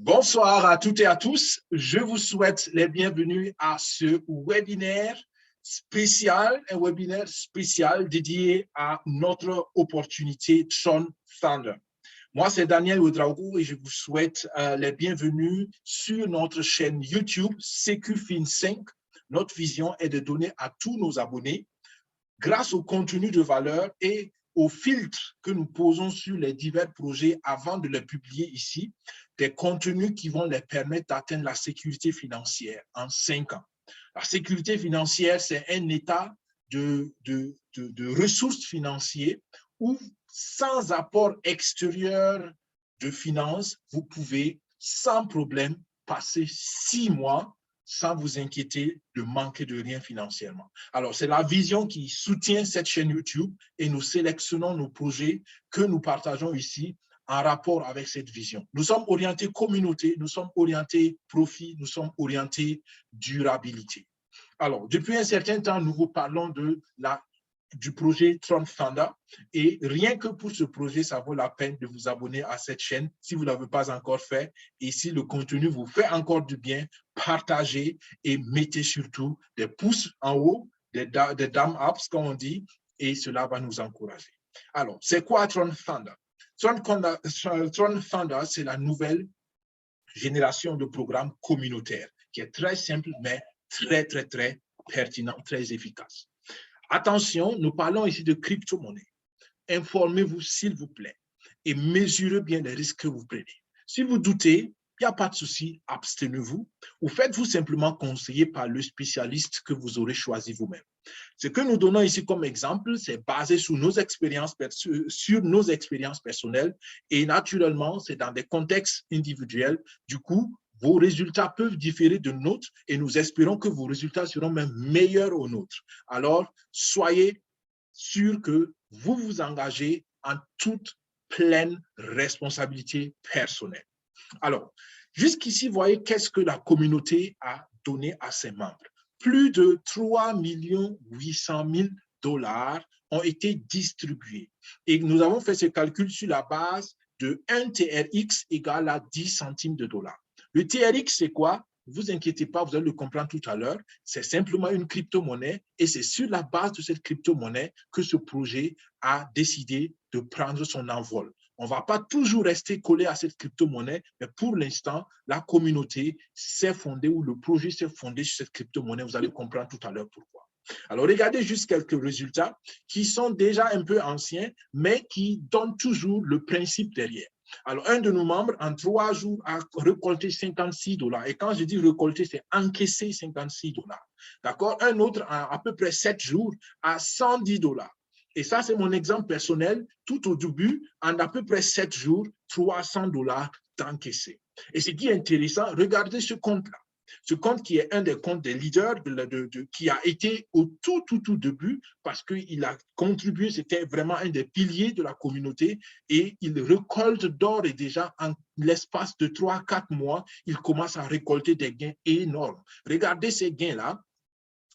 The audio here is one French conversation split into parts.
Bonsoir à toutes et à tous. Je vous souhaite les bienvenus à ce webinaire spécial, un webinaire spécial dédié à notre opportunité Tron Thunder. Moi, c'est Daniel Ouedraogo et je vous souhaite les bienvenus sur notre chaîne YouTube SecuFin5. Notre vision est de donner à tous nos abonnés, grâce au contenu de valeur et au filtre que nous posons sur les divers projets avant de les publier ici, des contenus qui vont les permettre d'atteindre la sécurité financière en 5 ans. La sécurité financière, c'est un état de ressources financières où, sans apport extérieur de finances, vous pouvez sans problème passer 6 mois sans vous inquiéter de manquer de rien financièrement. Alors, c'est la vision qui soutient cette chaîne YouTube et nous sélectionnons nos projets que nous partageons ici en rapport avec cette vision. Nous sommes orientés communauté, nous sommes orientés profit, nous sommes orientés durabilité. Alors, depuis un certain temps, nous vous parlons du projet Tron Thunder et rien que pour ce projet, ça vaut la peine de vous abonner à cette chaîne si vous ne l'avez pas encore fait et si le contenu vous fait encore du bien, partagez et mettez surtout des pouces en haut, des thumbs up, comme on dit, et cela va nous encourager. Alors, c'est quoi Tron Thunder? Tron Thunder, c'est la nouvelle génération de programmes communautaires qui est très simple, mais très pertinent, très efficace. Attention, nous parlons ici de crypto-monnaie. Informez-vous, s'il vous plaît, et mesurez bien les risques que vous prenez. Si vous doutez, il n'y a pas de souci, abstenez-vous ou faites-vous simplement conseiller par le spécialiste que vous aurez choisi vous-même. Ce que nous donnons ici comme exemple, c'est basé sur nos expériences personnelles et naturellement, c'est dans des contextes individuels. Du coup, vos résultats peuvent différer de nôtres et nous espérons que vos résultats seront même meilleurs aux nôtres. Alors, soyez sûrs que vous vous engagez en toute pleine responsabilité personnelle. Alors, jusqu'ici, vous voyez qu'est-ce que la communauté a donné à ses membres. Plus de 3 800 000 $ ont été distribués. Et nous avons fait ce calcul sur la base de 1 TRX égale à 10 centimes de dollars. Le TRX, c'est quoi? Ne vous inquiétez pas, vous allez le comprendre tout à l'heure. C'est simplement une crypto-monnaie et c'est sur la base de cette crypto-monnaie que ce projet a décidé de prendre son envol. On ne va pas toujours rester collé à cette crypto-monnaie, mais pour l'instant, la communauté s'est fondée ou le projet s'est fondé sur cette crypto-monnaie. Vous allez comprendre tout à l'heure pourquoi. Alors, regardez juste quelques résultats qui sont déjà un peu anciens, mais qui donnent toujours le principe derrière. Alors, un de nos membres, en 3 jours, a récolté 56 $. Et quand je dis récolter, c'est encaisser 56 $. D'accord? Un autre, en à peu près 7 jours, a 110 $. Et ça, c'est mon exemple personnel. Tout au début, en à peu près 7 jours, 300 $ d'encaissé. Et ce qui est intéressant, regardez ce compte-là. Ce compte qui est un des comptes des leaders qui a été au tout début parce qu'il a contribué, c'était vraiment un des piliers de la communauté et il récolte d'ores et déjà en l'espace de 3-4 mois, il commence à récolter des gains énormes. Regardez ces gains-là.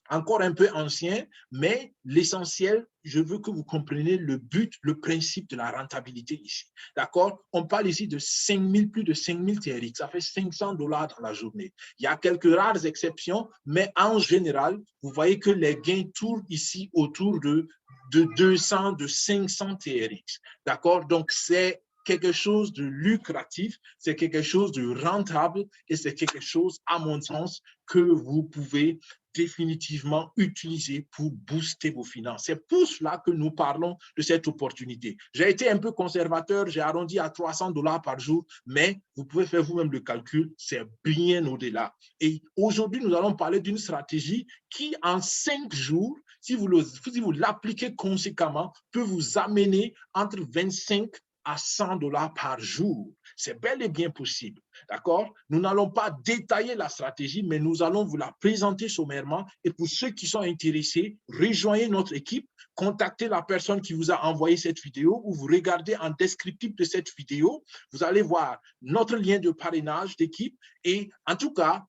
Encore un peu ancien, mais l'essentiel, je veux que vous compreniez le but, le principe de la rentabilité ici. D'accord? On parle ici de 5000, plus de 5000 TRX. Ça fait 500 $ dans la journée. Il y a quelques rares exceptions, mais en général, vous voyez que les gains tournent ici autour de 200, de 500 TRX. D'accord? Donc, c'est quelque chose de lucratif, c'est quelque chose de rentable et c'est quelque chose, à mon sens, que vous pouvez définitivement utiliser pour booster vos finances. C'est pour cela que nous parlons de cette opportunité. J'ai été un peu conservateur, j'ai arrondi à 300 $ par jour, mais vous pouvez faire vous-même le calcul, c'est bien au-delà. Et aujourd'hui, nous allons parler d'une stratégie qui, en 5 jours, si vous l'appliquez conséquemment, peut vous amener entre 25 à 100 $ par jour. C'est bel et bien possible. D'accord? Nous n'allons pas détailler la stratégie, mais nous allons vous la présenter sommairement. Et pour ceux qui sont intéressés, rejoignez notre équipe, contactez la personne qui vous a envoyé cette vidéo ou vous regardez en descriptif de cette vidéo. Vous allez voir notre lien de parrainage d'équipe. Et en tout cas,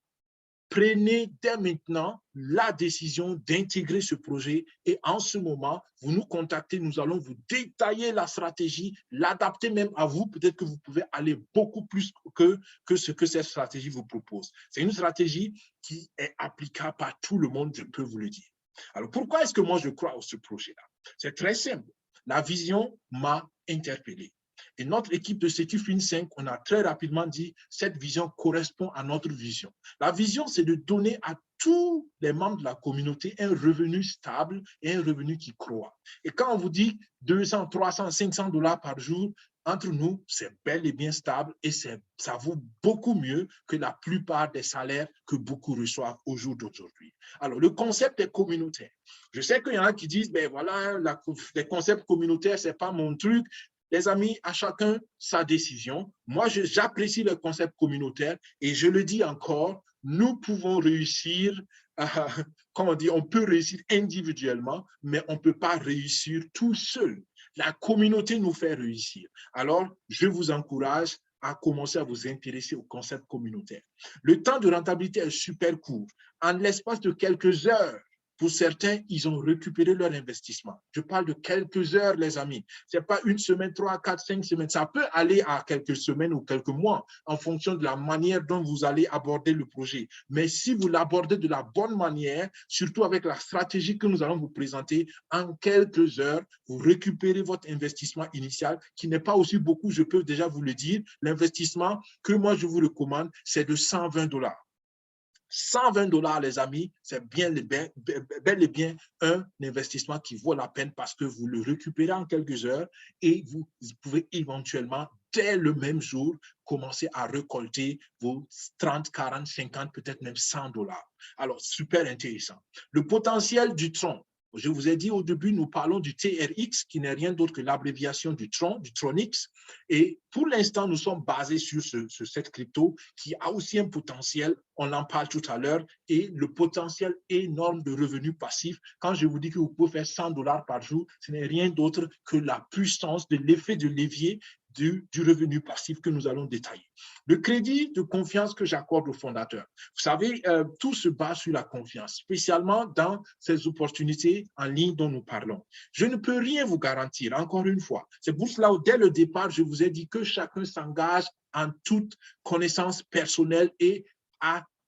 prenez dès maintenant la décision d'intégrer ce projet et en ce moment, vous nous contactez, nous allons vous détailler la stratégie, l'adapter même à vous. Peut-être que vous pouvez aller beaucoup plus que ce que cette stratégie vous propose. C'est une stratégie qui est applicable par tout le monde, je peux vous le dire. Alors, pourquoi est-ce que moi je crois à ce projet-là? C'est très simple. La vision m'a interpellé. Et notre équipe de Secufin 5, on a très rapidement dit cette vision correspond à notre vision. La vision, c'est de donner à tous les membres de la communauté un revenu stable et un revenu qui croît. Et quand on vous dit 200, 300, 500 dollars par jour, entre nous, c'est bel et bien stable et ça vaut beaucoup mieux que la plupart des salaires que beaucoup reçoivent au jour d'aujourd'hui. Alors, le concept est communautaire. Je sais qu'il y en a qui disent, ben voilà, les concepts communautaires, ce n'est pas mon truc. Les amis, à chacun sa décision. Moi, j'apprécie le concept communautaire et je le dis encore, nous pouvons réussir, comment dire, on peut réussir individuellement, mais on ne peut pas réussir tout seul. La communauté nous fait réussir. Alors, je vous encourage à commencer à vous intéresser au concept communautaire. Le temps de rentabilité est super court. En l'espace de quelques heures, pour certains, ils ont récupéré leur investissement. Je parle de quelques heures, les amis. Ce n'est pas une semaine, 3, 4, 5 semaines. Ça peut aller à quelques semaines ou quelques mois en fonction de la manière dont vous allez aborder le projet. Mais si vous l'abordez de la bonne manière, surtout avec la stratégie que nous allons vous présenter, en quelques heures, vous récupérez votre investissement initial qui n'est pas aussi beaucoup, je peux déjà vous le dire. L'investissement que moi, je vous recommande, c'est de 120 dollars. 120 dollars, les amis, c'est bel et bien un investissement qui vaut la peine parce que vous le récupérez en quelques heures et vous pouvez éventuellement, dès le même jour, commencer à récolter vos 30, 40, 50, peut-être même 100 dollars. Alors, super intéressant. Le potentiel du tronc. Je vous ai dit au début, nous parlons du TRX, qui n'est rien d'autre que l'abréviation du tronc, du Tronix. Et pour l'instant, nous sommes basés sur cette crypto qui a aussi un potentiel, on en parle tout à l'heure, et le potentiel énorme de revenus passifs. Quand je vous dis que vous pouvez faire 100 dollars par jour, ce n'est rien d'autre que la puissance de l'effet de levier du revenu passif que nous allons détailler. Le crédit de confiance que j'accorde aux fondateurs. Vous savez, tout se base sur la confiance, spécialement dans ces opportunités en ligne dont nous parlons. Je ne peux rien vous garantir, encore une fois. C'est pour cela que dès le départ, je vous ai dit que chacun s'engage en toute connaissance personnelle et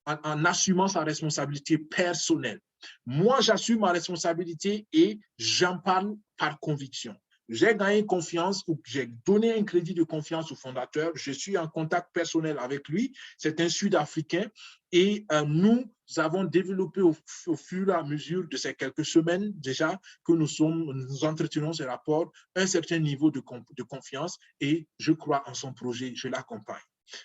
en assumant sa responsabilité personnelle. Moi, j'assume ma responsabilité et j'en parle par conviction. J'ai gagné confiance ou j'ai donné un crédit de confiance au fondateur. Je suis en contact personnel avec lui. C'est un Sud-Africain et nous avons développé au fur et à mesure de ces quelques semaines déjà que nous entretenons ces rapports un certain niveau de confiance et je crois en son projet, je l'accompagne.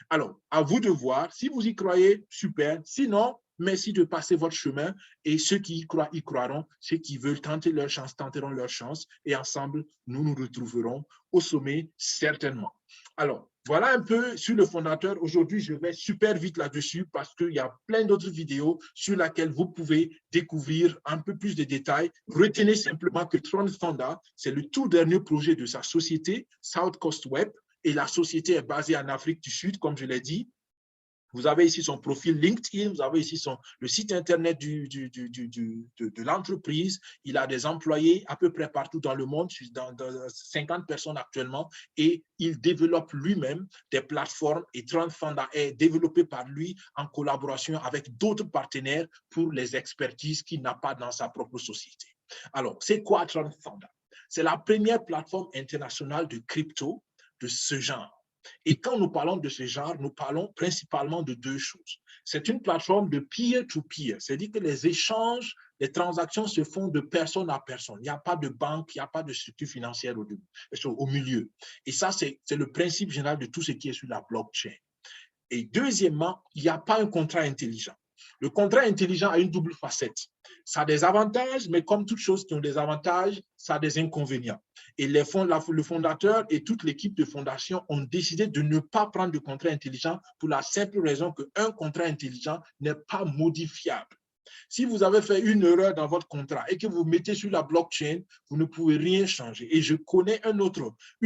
Alors, à vous de voir. Si vous y croyez, super. Sinon, merci de passer votre chemin et ceux qui y croient, y croiront. Ceux qui veulent tenter leur chance, tenteront leur chance et ensemble, nous nous retrouverons au sommet certainement. Alors, voilà un peu sur le fondateur. Aujourd'hui, je vais super vite là-dessus parce qu'il y a plein d'autres vidéos sur lesquelles vous pouvez découvrir un peu plus de détails. Retenez simplement que Tron Fonda, c'est le tout dernier projet de sa société, South Coast Web, et la société est basée en Afrique du Sud, comme je l'ai dit. Vous avez ici son profil LinkedIn, vous avez ici le site internet de l'entreprise. Il a des employés à peu près partout dans le monde, dans 50 personnes actuellement, et il développe lui-même des plateformes et Tron Fonda est développé par lui en collaboration avec d'autres partenaires pour les expertises qu'il n'a pas dans sa propre société. Alors, c'est quoi Tron Fonda? C'est la première plateforme internationale de crypto de ce genre. Et quand nous parlons de ce genre, nous parlons principalement de deux choses. C'est une plateforme de peer-to-peer, c'est-à-dire que les échanges, les transactions se font de personne à personne. Il n'y a pas de banque, il n'y a pas de structure financière au milieu. Et ça, c'est le principe général de tout ce qui est sur la blockchain. Et deuxièmement, il n'y a pas un contrat intelligent. Le contrat intelligent a une double facette. Ça a des avantages, mais comme toutes choses qui ont des avantages, ça a des inconvénients. Et le fondateur et toute l'équipe de fondation ont décidé de ne pas prendre de contrat intelligent pour la simple raison qu'un contrat intelligent n'est pas modifiable. Si vous avez fait une erreur dans votre contrat et que vous mettez sur la blockchain, vous ne pouvez rien changer. Et je connais une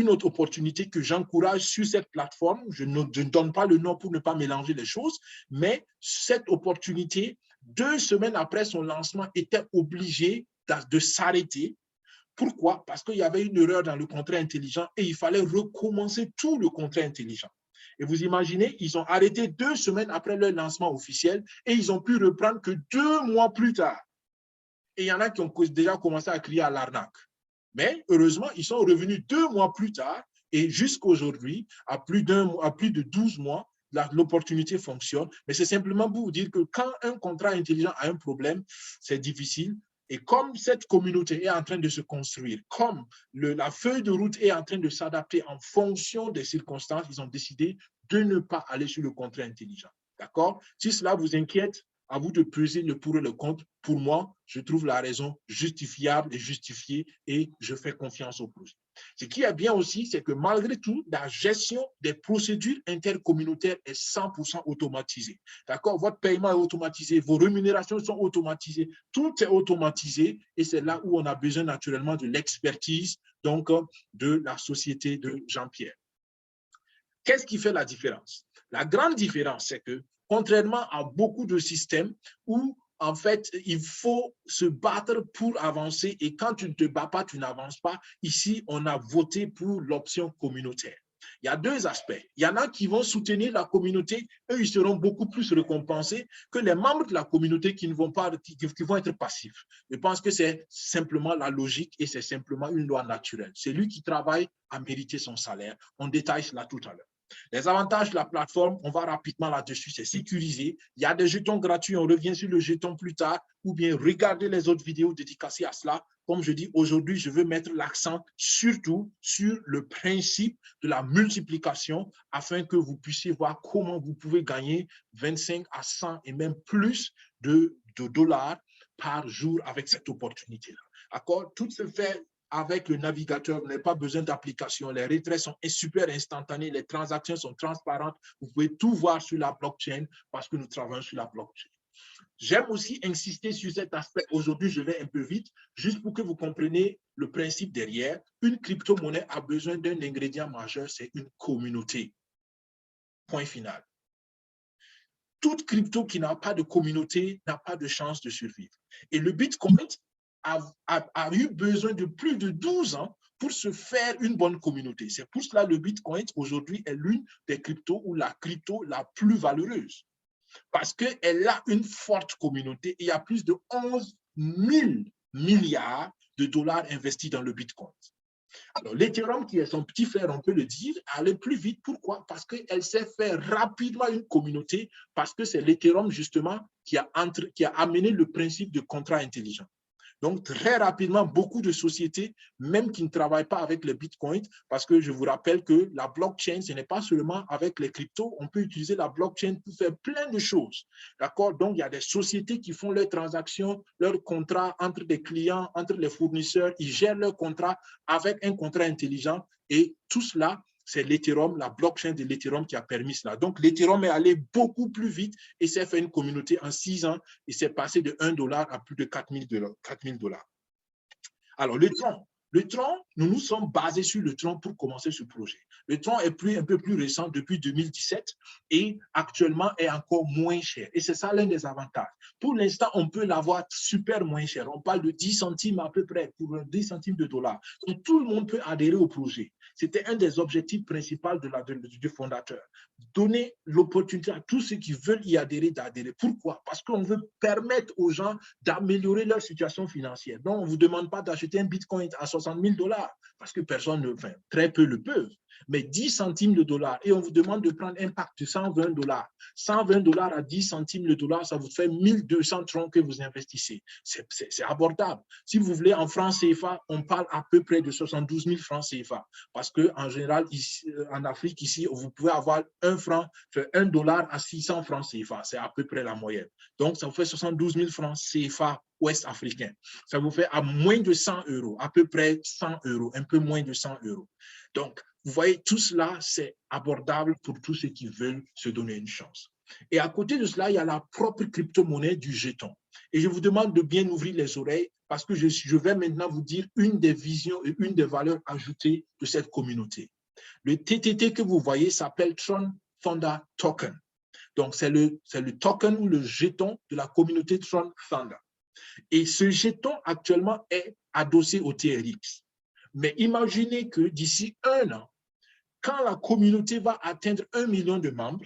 autre opportunité que j'encourage sur cette plateforme. Je ne donne pas le nom pour ne pas mélanger les choses, mais cette opportunité, 2 semaines après son lancement, était obligée de s'arrêter. Pourquoi? Parce qu'il y avait une erreur dans le contrat intelligent et il fallait recommencer tout le contrat intelligent. Et vous imaginez, ils ont arrêté 2 semaines après leur lancement officiel et ils ont pu reprendre que 2 mois plus tard. Et il y en a qui ont déjà commencé à crier à l'arnaque. Mais heureusement, ils sont revenus 2 mois plus tard et jusqu'aujourd'hui, à plus de 12 mois, l'opportunité fonctionne. Mais c'est simplement pour vous dire que quand un contrat intelligent a un problème, c'est difficile. Et comme cette communauté est en train de se construire, comme la feuille de route est en train de s'adapter en fonction des circonstances, ils ont décidé de ne pas aller sur le contrat intelligent. D'accord? Si cela vous inquiète, à vous de peser le pour et le contre. Pour moi, je trouve la raison justifiable et justifiée et je fais confiance au projet. Ce qui est bien aussi, c'est que malgré tout, la gestion des procédures intercommunautaires est 100% automatisée. D'accord? Votre paiement est automatisé, vos rémunérations sont automatisées, tout est automatisé et c'est là où on a besoin naturellement de l'expertise donc de la société de Jean-Pierre. Qu'est-ce qui fait la différence? La grande différence, c'est que contrairement à beaucoup de systèmes où, en fait, il faut se battre pour avancer et quand tu ne te bats pas, tu n'avances pas. Ici, on a voté pour l'option communautaire. Il y a 2 aspects. Il y en a qui vont soutenir la communauté, eux, ils seront beaucoup plus récompensés que les membres de la communauté qui vont être passifs. Je pense que c'est simplement la logique et c'est simplement une loi naturelle. Celui qui travaille a mérité son salaire. On détaille cela tout à l'heure. Les avantages de la plateforme, on va rapidement là-dessus, c'est sécurisé. Il y a des jetons gratuits, on revient sur le jeton plus tard, ou bien regarder les autres vidéos dédicacées à cela. Comme je dis, aujourd'hui, je veux mettre l'accent surtout sur le principe de la multiplication afin que vous puissiez voir comment vous pouvez gagner 25 à 100 et même plus de dollars par jour avec cette opportunité-là. D'accord? Tout se fait avec le navigateur, vous n'avez pas besoin d'application. Les retraits sont super instantanés, les transactions sont transparentes. Vous pouvez tout voir sur la blockchain parce que nous travaillons sur la blockchain. J'aime aussi insister sur cet aspect. Aujourd'hui, je vais un peu vite, juste pour que vous compreniez le principe derrière. Une crypto-monnaie a besoin d'un ingrédient majeur, c'est une communauté. Point final. Toute crypto qui n'a pas de communauté n'a pas de chance de survivre. Et le Bitcoin a eu besoin de plus de 12 ans pour se faire une bonne communauté. C'est pour cela que le Bitcoin, aujourd'hui, est l'une des cryptos ou la crypto la plus valeureuse. Parce qu'elle a une forte communauté et il y a plus de 11 000 milliards de dollars investis dans le Bitcoin. Alors, l'Ethereum, qui est son petit frère, on peut le dire, allait plus vite. Pourquoi? Parce qu'elle s'est fait rapidement une communauté, parce que c'est l'Ethereum, justement, qui a amené le principe de contrat intelligent. Donc, très rapidement, beaucoup de sociétés, même qui ne travaillent pas avec le Bitcoin, parce que je vous rappelle que la blockchain, ce n'est pas seulement avec les cryptos, on peut utiliser la blockchain pour faire plein de choses. D'accord? Donc, il y a des sociétés qui font leurs transactions, leurs contrats entre des clients, entre les fournisseurs, ils gèrent leurs contrats avec un contrat intelligent et tout cela, c'est l'Ethereum, la blockchain de l'Ethereum qui a permis cela. Donc, l'Ethereum est allé beaucoup plus vite et s'est fait une communauté en 6 ans et s'est passé de $1 à plus de 4 000 $. Alors, le Tron, nous nous sommes basés sur le Tron pour commencer ce projet. Le Tron est un peu plus récent depuis 2017 et actuellement est encore moins cher. Et c'est ça l'un des avantages. Pour l'instant, on peut l'avoir super moins cher. On parle de 10 centimes à peu près pour 10 centimes de dollars. Donc, tout le monde peut adhérer au projet. C'était un des objectifs principaux du fondateur. Donner l'opportunité à tous ceux qui veulent y adhérer d'adhérer. Pourquoi? Parce qu'on veut permettre aux gens d'améliorer leur situation financière. Donc, on ne vous demande pas d'acheter un Bitcoin à 60 000 $ parce que très peu le peuvent. Mais 10 centimes de dollars et on vous demande de prendre un pack de 120 $. 120 $ à 10 centimes de dollars, ça vous fait 1200 troncs que vous investissez. C'est abordable. Si vous voulez, en francs CFA, on parle à peu près de 72 000 francs CFA. Parce qu'en général, ici, en Afrique, ici, vous pouvez avoir $1 à 600 francs CFA. C'est à peu près la moyenne. Donc, ça vous fait 72 000 francs CFA ouest africain. Ça vous fait à moins de 100 €, à peu près 100 €, un peu moins de 100 €. Donc, vous voyez, tout cela, c'est abordable pour tous ceux qui veulent se donner une chance. Et à côté de cela, il y a la propre crypto-monnaie du jeton. Et je vous demande de bien ouvrir les oreilles parce que je vais maintenant vous dire une des visions et une des valeurs ajoutées de cette communauté. Le TTT que vous voyez s'appelle Tron Thunder Token. Donc, c'est le token ou le jeton de la communauté Tron Thunder. Et ce jeton actuellement est adossé au TRX. Mais imaginez que d'ici 1 an, quand la communauté va atteindre 1 million de membres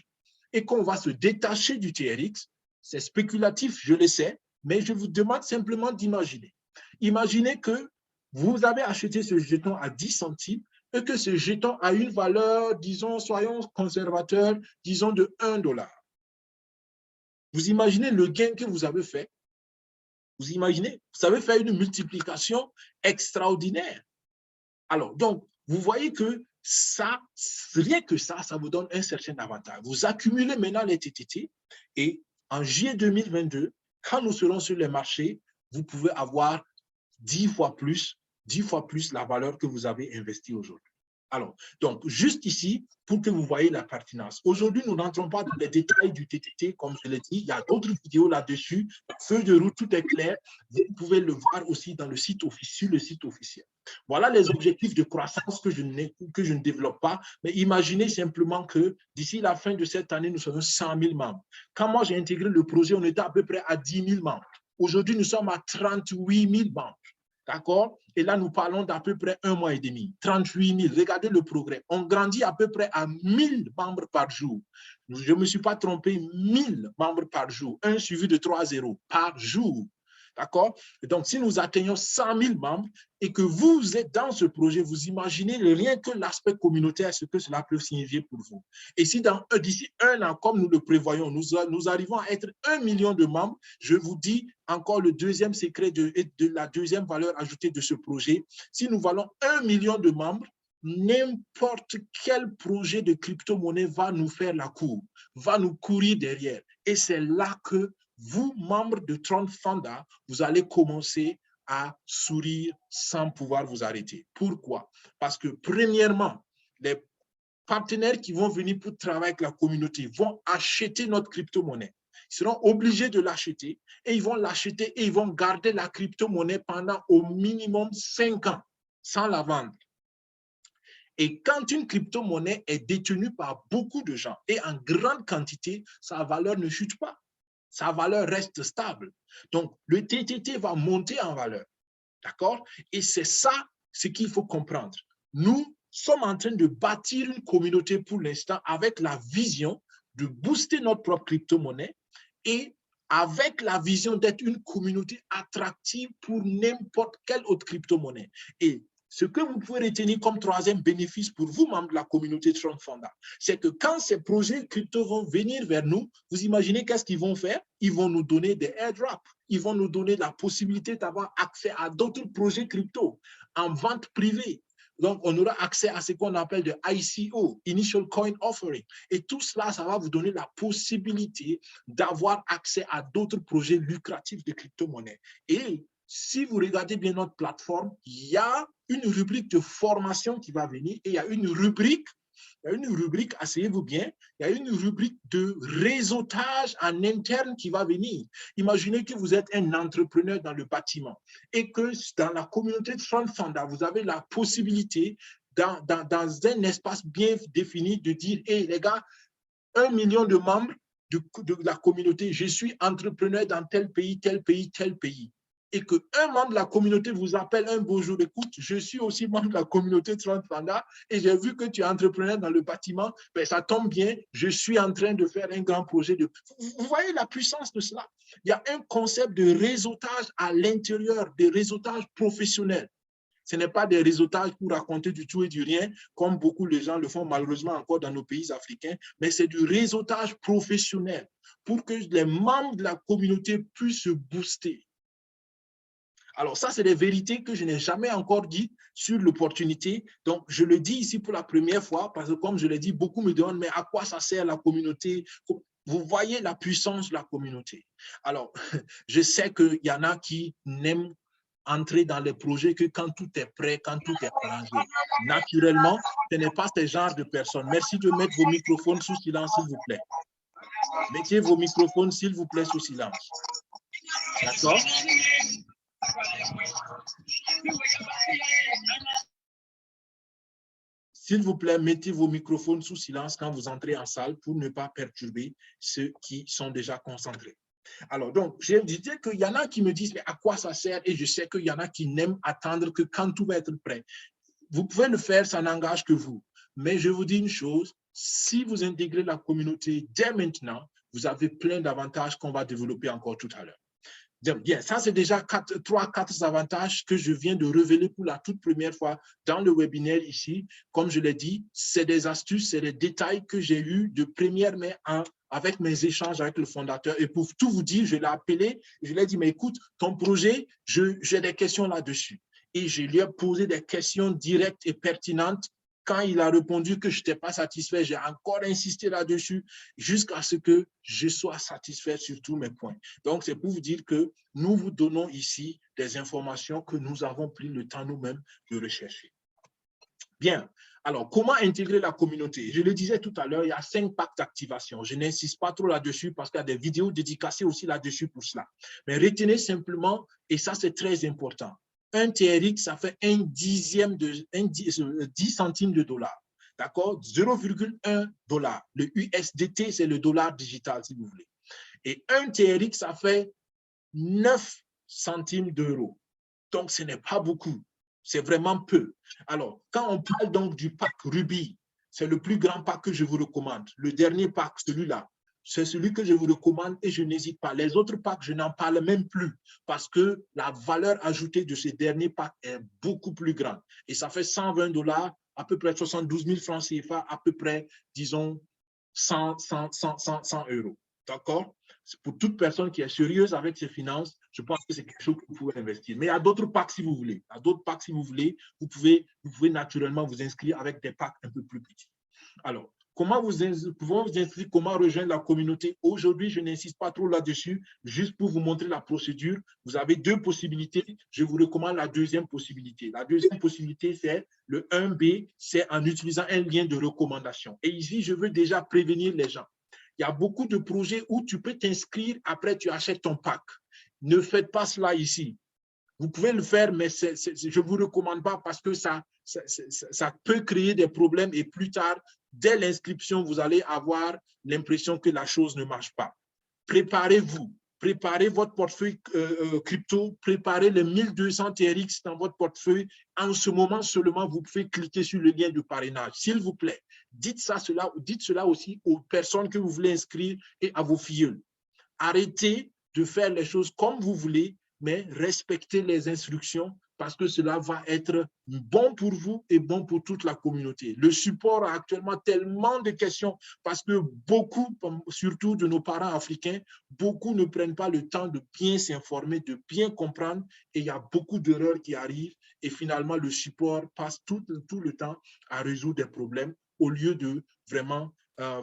et qu'on va se détacher du TRX, c'est spéculatif, je le sais, mais je vous demande simplement d'imaginer. Imaginez que vous avez acheté ce jeton à 10 centimes et que ce jeton a une valeur, disons, soyons conservateurs, disons de 1 $. Vous imaginez le gain que vous avez fait? Vous imaginez? Vous avez fait une multiplication extraordinaire. Alors, donc, vous voyez que ça, rien que ça vous donne un certain avantage. Vous accumulez maintenant les TTT et en juillet 2022, quand nous serons sur les marchés, vous pouvez avoir 10 fois plus la valeur que vous avez investie aujourd'hui. Alors, donc, juste ici, pour que vous voyez la pertinence. Aujourd'hui, nous n'entrons pas dans les détails du TTT, comme je l'ai dit. Il y a d'autres vidéos là-dessus. Feuille de route, tout est clair. Vous pouvez le voir aussi dans le site officiel, sur le site officiel. Voilà les objectifs de croissance que je ne développe pas. Mais imaginez simplement que d'ici la fin de cette année, nous serons 100 000 membres. Quand moi, j'ai intégré le projet, on était à peu près à 10 000 membres. Aujourd'hui, nous sommes à 38 000 membres. D'accord? Et là, nous parlons d'à peu près 1 mois et demi. 38 000. Regardez le progrès. On grandit à peu près à 1000 membres par jour. Je ne me suis pas trompé, 1000 membres par jour. Un suivi de 3 zéros par jour. D'accord? Donc, si nous atteignons 100 000 membres et que vous êtes dans ce projet, vous imaginez rien que l'aspect communautaire, ce que cela peut signifier pour vous. Et si d'ici 1 an, comme nous le prévoyons, nous arrivons à être 1 million de membres, je vous dis encore le deuxième secret de la deuxième valeur ajoutée de ce projet. Si nous valons 1 million de membres, n'importe quel projet de crypto-monnaie va nous faire la cour, va nous courir derrière. Et c'est là que vous, membres de Tron Thunder, vous allez commencer à sourire sans pouvoir vous arrêter. Pourquoi? Parce que premièrement, les partenaires qui vont venir pour travailler avec la communauté vont acheter notre crypto-monnaie. Ils seront obligés de l'acheter et ils vont l'acheter et ils vont garder la crypto-monnaie pendant au minimum 5 ans sans la vendre. Et quand une crypto-monnaie est détenue par beaucoup de gens et en grande quantité, sa valeur ne chute pas. Sa valeur reste stable. Donc, le TTT va monter en valeur. D'accord? Et c'est ça ce qu'il faut comprendre. Nous sommes en train de bâtir une communauté pour l'instant avec la vision de booster notre propre crypto-monnaie et avec la vision d'être une communauté attractive pour n'importe quelle autre crypto-monnaie. Et ce que vous pouvez retenir comme troisième bénéfice pour vous, membres de la communauté Tron Thunder, c'est que quand ces projets crypto vont venir vers nous, vous imaginez qu'est-ce qu'ils vont faire? Ils vont nous donner des airdrops. Ils vont nous donner la possibilité d'avoir accès à d'autres projets crypto en vente privée. Donc, on aura accès à ce qu'on appelle de ICO, Initial Coin Offering. Et tout cela, ça va vous donner la possibilité d'avoir accès à d'autres projets lucratifs de crypto-monnaie. Et si vous regardez bien notre plateforme, il y a une rubrique de formation qui va venir et il y a une rubrique, asseyez-vous bien, il y a une rubrique de réseautage en interne qui va venir. Imaginez que vous êtes un entrepreneur dans le bâtiment et que dans la communauté de Tron Thunder, vous avez la possibilité dans un espace bien défini de dire, hey les gars, 1 million de membres de la communauté, je suis entrepreneur dans tel pays, tel pays, tel pays. Et qu'un membre de la communauté vous appelle un beau jour, écoute, je suis aussi membre de la communauté Tron Thunder et j'ai vu que tu es entrepreneur dans le bâtiment, ben ça tombe bien, je suis en train de faire un grand projet. Vous voyez la puissance de cela? Il y a un concept de réseautage à l'intérieur, de réseautage professionnel. Ce n'est pas des réseautages pour raconter du tout et du rien, comme beaucoup de gens le font malheureusement encore dans nos pays africains, mais c'est du réseautage professionnel pour que les membres de la communauté puissent se booster. Alors ça, c'est des vérités que je n'ai jamais encore dites sur l'opportunité. Donc, je le dis ici pour la première fois parce que, comme je l'ai dit, beaucoup me demandent, mais à quoi ça sert la communauté? Vous voyez la puissance de la communauté. Alors, je sais qu'il y en a qui n'aiment entrer dans les projets que quand tout est prêt, quand tout est arrangé. Naturellement, ce n'est pas ce genre de personnes. Merci de mettre vos microphones sous silence, s'il vous plaît. Mettez vos microphones, s'il vous plaît, sous silence. D'accord? S'il vous plaît, mettez vos microphones sous silence quand vous entrez en salle pour ne pas perturber ceux qui sont déjà concentrés. Alors, donc, je disais qu'il y en a qui me disent, mais à quoi ça sert? Et je sais qu'il y en a qui n'aiment attendre que quand tout va être prêt. Vous pouvez le faire, ça n'engage que vous. Mais je vous dis une chose, si vous intégrez la communauté dès maintenant, vous avez plein d'avantages qu'on va développer encore tout à l'heure. Bien, ça c'est déjà 3-4 avantages que je viens de révéler pour la toute première fois dans le webinaire ici. Comme je l'ai dit, c'est des astuces, c'est des détails que j'ai eu de première main avec mes échanges avec le fondateur. Et pour tout vous dire, je l'ai appelé, je lui ai dit, mais écoute, ton projet, j'ai des questions là-dessus. Et je lui ai posé des questions directes et pertinentes. Quand il a répondu que je n'étais pas satisfait, j'ai encore insisté là-dessus jusqu'à ce que je sois satisfait sur tous mes points. Donc, c'est pour vous dire que nous vous donnons ici des informations que nous avons pris le temps nous-mêmes de rechercher. Bien. Alors, comment intégrer la communauté? Je le disais tout à l'heure, il y a 5 packs d'activation. Je n'insiste pas trop là-dessus parce qu'il y a des vidéos dédicacées aussi là-dessus pour cela. Mais retenez simplement, et ça c'est très important, un TRX, ça fait 10 centimes de dollar. D'accord? 0,1 dollar. Le USDT, c'est le dollar digital, si vous voulez. Et un TRX, ça fait 9 centimes d'euros. Donc, ce n'est pas beaucoup. C'est vraiment peu. Alors, quand on parle donc du pack Ruby, c'est le plus grand pack que je vous recommande. Le dernier pack, celui-là, c'est celui que je vous recommande et je n'hésite pas. Les autres packs, je n'en parle même plus parce que la valeur ajoutée de ces derniers packs est beaucoup plus grande. Et ça fait 120 $, à peu près 72 000 francs CFA, à peu près, disons, 100 euros. D'accord? Pour toute personne qui est sérieuse avec ses finances, je pense que c'est quelque chose que vous pouvez investir. Mais il y a d'autres packs si vous voulez. Il y a d'autres packs si vous voulez. Vous pouvez naturellement vous inscrire avec des packs un peu plus petits. Alors, comment vous inscrire, comment rejoindre la communauté? Aujourd'hui, je n'insiste pas trop là-dessus, juste pour vous montrer la procédure. Vous avez 2 possibilités. Je vous recommande la deuxième possibilité. La deuxième possibilité, c'est le 1B, c'est en utilisant un lien de recommandation. Et ici, je veux déjà prévenir les gens. Il y a beaucoup de projets où tu peux t'inscrire, après tu achètes ton pack. Ne faites pas cela ici. Vous pouvez le faire, mais je ne vous recommande pas parce que ça peut créer des problèmes et plus tard, dès l'inscription, vous allez avoir l'impression que la chose ne marche pas. Préparez-vous. Préparez votre portefeuille crypto, préparez les 1200 TRX dans votre portefeuille. En ce moment seulement, vous pouvez cliquer sur le lien de parrainage. S'il vous plaît, dites cela aussi aux personnes que vous voulez inscrire et à vos filles. Arrêtez de faire les choses comme vous voulez, mais respectez les instructions parce que cela va être bon pour vous et bon pour toute la communauté. Le support a actuellement tellement de questions parce que beaucoup, surtout de nos parents africains, beaucoup ne prennent pas le temps de bien s'informer, de bien comprendre et il y a beaucoup d'erreurs qui arrivent et finalement le support passe tout le temps à résoudre des problèmes au lieu de vraiment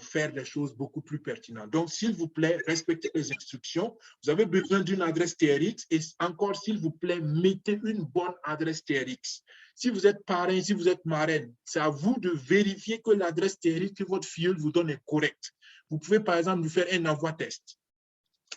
faire des choses beaucoup plus pertinentes. Donc, s'il vous plaît, respectez les instructions. Vous avez besoin d'une adresse TRX et encore, s'il vous plaît, mettez une bonne adresse TRX. Si vous êtes parrain, si vous êtes marraine, c'est à vous de vérifier que l'adresse TRX que votre filleule vous donne est correcte. Vous pouvez, par exemple, lui faire un envoi test.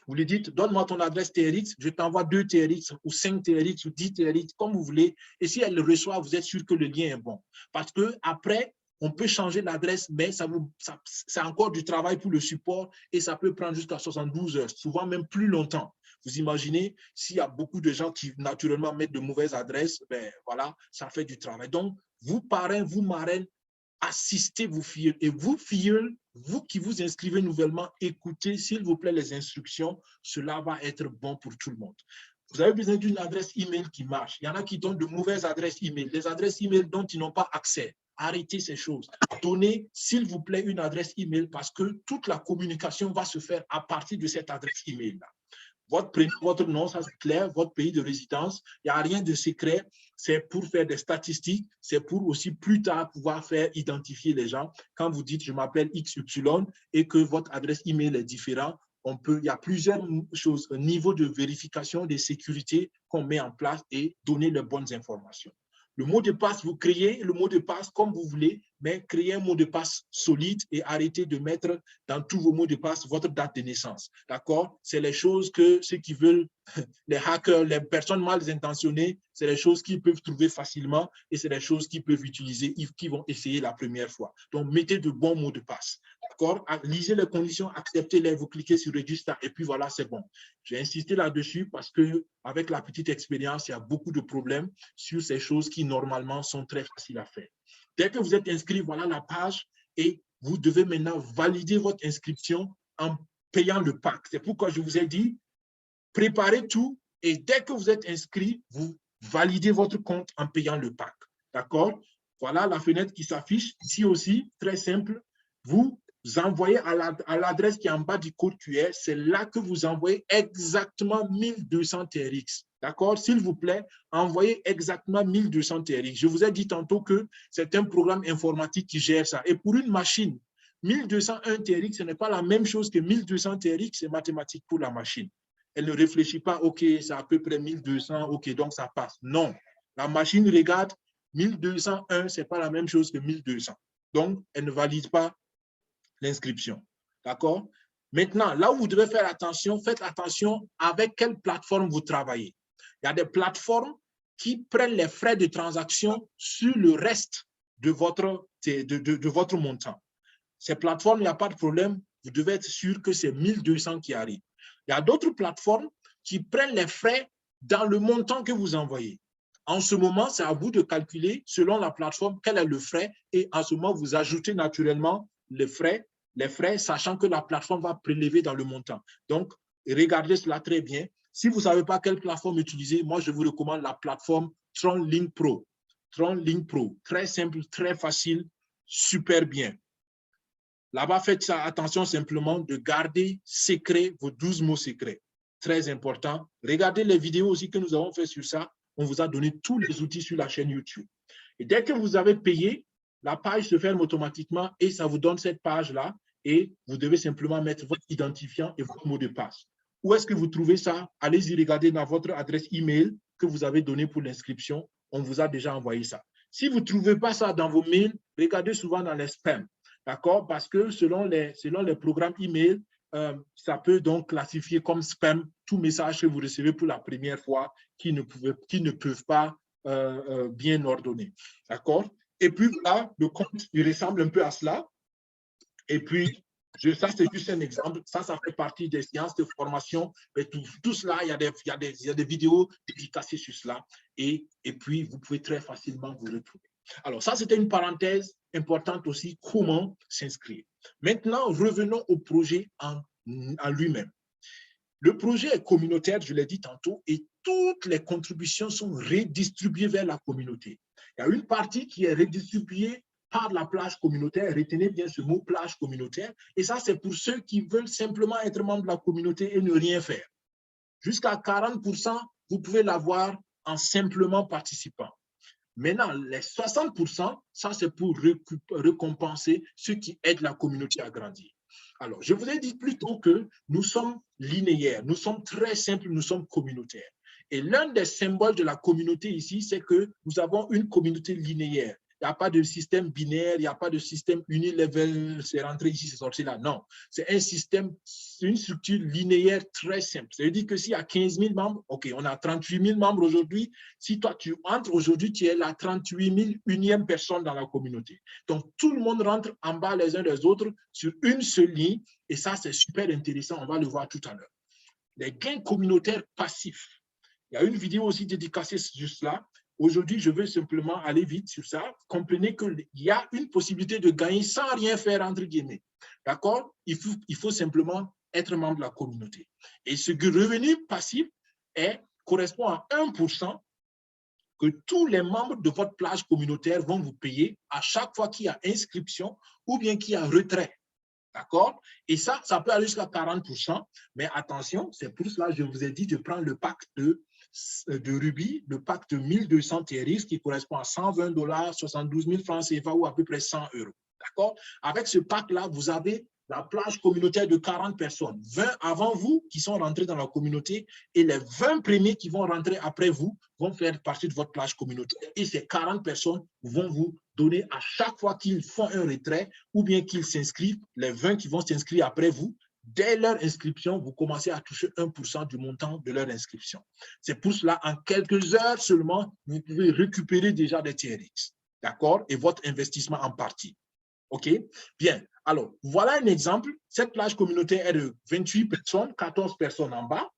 Vous lui dites, donne-moi ton adresse TRX, je t'envoie 2 TRX ou 5 TRX ou 10 TRX, comme vous voulez. Et si elle le reçoit, vous êtes sûr que le lien est bon. Parce qu'après, on peut changer l'adresse, mais c'est encore du travail pour le support et ça peut prendre jusqu'à 72 heures, souvent même plus longtemps. Vous imaginez, s'il y a beaucoup de gens qui naturellement mettent de mauvaises adresses, ben voilà, ça fait du travail. Donc, vous parrains, vous marraines, assistez vos filles. Et vous, filles, vous qui vous inscrivez nouvellement, écoutez, s'il vous plaît, les instructions. Cela va être bon pour tout le monde. Vous avez besoin d'une adresse email qui marche. Il y en a qui donnent de mauvaises adresses email, des adresses email dont ils n'ont pas accès. Arrêtez ces choses. Donnez, s'il vous plaît, une adresse email parce que toute la communication va se faire à partir de cette adresse email-là. Votre prénom, votre nom, ça c'est clair, votre pays de résidence, il n'y a rien de secret, c'est pour faire des statistiques, c'est pour aussi plus tard pouvoir faire identifier les gens. Quand vous dites « je m'appelle XY » et que votre adresse email est différente, il y a plusieurs choses, un niveau de vérification de sécurité qu'on met en place et donner les bonnes informations. Le mot de passe, vous créez le mot de passe comme vous voulez, mais créez un mot de passe solide et arrêtez de mettre dans tous vos mots de passe votre date de naissance. D'accord? C'est les choses que ceux qui veulent, les hackers, les personnes mal intentionnées, c'est les choses qu'ils peuvent trouver facilement et c'est les choses qu'ils peuvent utiliser, qui vont essayer la première fois. Donc, mettez de bons mots de passe. D'accord? Lisez les conditions, acceptez-les, vous cliquez sur Register et puis voilà, c'est bon. J'ai insisté là-dessus parce qu'avec la petite expérience, il y a beaucoup de problèmes sur ces choses qui, normalement, sont très faciles à faire. Dès que vous êtes inscrit, voilà la page et vous devez maintenant valider votre inscription en payant le pack. C'est pourquoi je vous ai dit, préparez tout et dès que vous êtes inscrit, vous validez votre compte en payant le pack. D'accord? Voilà la fenêtre qui s'affiche. Ici aussi, très simple, vous envoyez à l'adresse qui est en bas du code QR, c'est là que vous envoyez exactement 1200 TRX. D'accord? S'il vous plaît, envoyez exactement 1200 TRX. Je vous ai dit tantôt que c'est un programme informatique qui gère ça. Et pour une machine, 1201 TRX, ce n'est pas la même chose que 1200 TRX, c'est mathématique pour la machine. Elle ne réfléchit pas, OK, c'est à peu près 1200, OK, donc ça passe. Non, la machine regarde 1201, ce n'est pas la même chose que 1200. Donc, elle ne valide pas l'inscription. D'accord? Maintenant, là où vous devez faire attention, faites attention avec quelle plateforme vous travaillez. Il y a des plateformes qui prennent les frais de transaction sur le reste de votre montant. Ces plateformes, il n'y a pas de problème. Vous devez être sûr que c'est 1200 qui arrive. Il y a d'autres plateformes qui prennent les frais dans le montant que vous envoyez. En ce moment, c'est à vous de calculer selon la plateforme quel est le frais et en ce moment, vous ajoutez naturellement les frais, sachant que la plateforme va prélever dans le montant. Donc, regardez cela très bien. Si vous ne savez pas quelle plateforme utiliser, moi, je vous recommande la plateforme TronLink Pro. TronLink Pro, très simple, très facile, super bien. Là-bas, faites attention simplement de garder secret vos 12 mots secrets. Très important. Regardez les vidéos aussi que nous avons fait sur ça. On vous a donné tous les outils sur la chaîne YouTube. Et dès que vous avez payé, la page se ferme automatiquement et ça vous donne cette page-là et vous devez simplement mettre votre identifiant et votre mot de passe. Où est-ce que vous trouvez ça? Allez-y regarder dans votre adresse email que vous avez donnée pour l'inscription. On vous a déjà envoyé ça. Si vous ne trouvez pas ça dans vos mails, regardez souvent dans les spams. D'accord? Parce que selon les programmes email, ça peut donc classifier comme spam tout message que vous recevez pour la première fois qui ne peuvent pas bien ordonner. D'accord? Et puis là, le compte, il ressemble un peu à cela. Et puis, ça, c'est juste un exemple. Ça fait partie des séances de formation. Mais tout cela, il y a des vidéos dédicacées sur cela. Et puis, vous pouvez très facilement vous retrouver. Alors, ça, c'était une parenthèse importante aussi, comment s'inscrire. Maintenant, revenons au projet en lui-même. Le projet est communautaire, je l'ai dit tantôt, et toutes les contributions sont redistribuées vers la communauté. Il y a une partie qui est redistribuée par la plage communautaire. Retenez bien ce mot plage communautaire. Et ça, c'est pour ceux qui veulent simplement être membres de la communauté et ne rien faire. Jusqu'à 40%, vous pouvez l'avoir en simplement participant. Maintenant, les 60%, ça, c'est pour récompenser ceux qui aident la communauté à grandir. Alors, je vous ai dit plus tôt que nous sommes linéaires, nous sommes très simples, nous sommes communautaires. Et l'un des symboles de la communauté ici, c'est que nous avons une communauté linéaire. Il n'y a pas de système binaire, il n'y a pas de système unilevel, c'est rentré ici, c'est sorti là. Non, c'est un système, c'est une structure linéaire très simple. Ça veut dire que s'il y a 15 000 membres, OK, on a 38 000 membres aujourd'hui. Si toi, tu entres aujourd'hui, tu es la 38 001e personne dans la communauté. Donc, tout le monde rentre en bas les uns les autres sur une seule ligne. Et ça, c'est super intéressant. On va le voir tout à l'heure. Les gains communautaires passifs. Il y a une vidéo aussi dédicacée sur cela. Aujourd'hui, je veux simplement aller vite sur ça. Comprenez qu'il y a une possibilité de gagner sans rien faire, entre guillemets. D'accord? Il faut simplement être membre de la communauté. Et ce revenu passif correspond à 1% que tous les membres de votre plage communautaire vont vous payer à chaque fois qu'il y a inscription ou bien qu'il y a retrait. D'accord? Et ça peut aller jusqu'à 40%. Mais attention, c'est pour cela que je vous ai dit de prendre le pack de Ruby, le pack de 1200 TRX qui correspond à 120 $, 72 000 francs CFA ou à peu près 100 €. D'accord? Avec ce pack-là, vous avez la plage communautaire de 40 personnes, 20 avant vous qui sont rentrés dans la communauté et les 20 premiers qui vont rentrer après vous vont faire partie de votre plage communautaire. Et ces 40 personnes vont vous donner à chaque fois qu'ils font un retrait ou bien qu'ils s'inscrivent, les 20 qui vont s'inscrire après vous, dès leur inscription, vous commencez à toucher 1% du montant de leur inscription. C'est pour cela, en quelques heures seulement, vous pouvez récupérer déjà des TRX. D'accord? Et votre investissement en partie. OK? Bien. Alors, voilà un exemple. Cette plage communautaire est de 28 personnes, 14 personnes en bas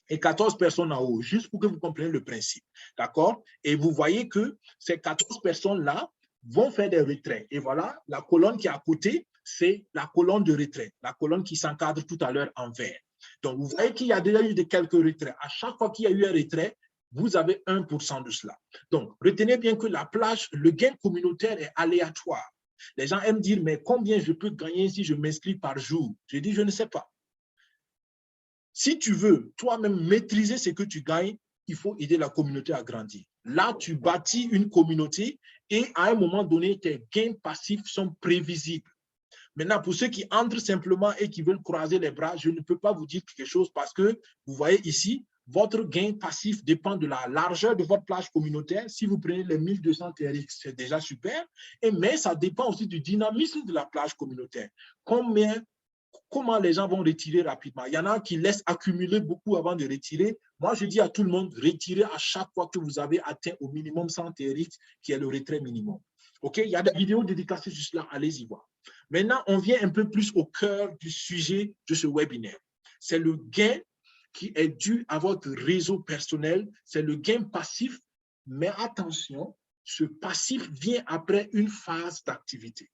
et 14 personnes en haut, juste pour que vous compreniez le principe. D'accord? Et vous voyez que ces 14 personnes-là vont faire des retraits. Et voilà, la colonne qui est à côté, c'est la colonne de retrait, la colonne qui s'encadre tout à l'heure en vert. Donc, vous voyez qu'il y a déjà eu quelques retraits. À chaque fois qu'il y a eu un retrait, vous avez 1% de cela. Donc, retenez bien que la plage, le gain communautaire est aléatoire. Les gens aiment dire, mais combien je peux gagner si je m'inscris par jour? Je dis, je ne sais pas. Si tu veux toi-même maîtriser ce que tu gagnes, il faut aider la communauté à grandir. Là, tu bâtis une communauté et à un moment donné, tes gains passifs sont prévisibles. Maintenant, pour ceux qui entrent simplement et qui veulent croiser les bras, je ne peux pas vous dire quelque chose parce que vous voyez ici, votre gain passif dépend de la largeur de votre plage communautaire. Si vous prenez les 1200 TRX, c'est déjà super. Mais ça dépend aussi du dynamisme de la plage communautaire. Comment les gens vont retirer rapidement. Il y en a qui laissent accumuler beaucoup avant de retirer. Moi, je dis à tout le monde, retirez à chaque fois que vous avez atteint au minimum 100 TRX, qui est le retrait minimum. OK? Il y a des vidéos dédicacées juste là, allez-y voir. Maintenant, on vient un peu plus au cœur du sujet de ce webinaire. C'est le gain qui est dû à votre réseau personnel, c'est le gain passif, mais attention, ce passif vient après une phase d'activité.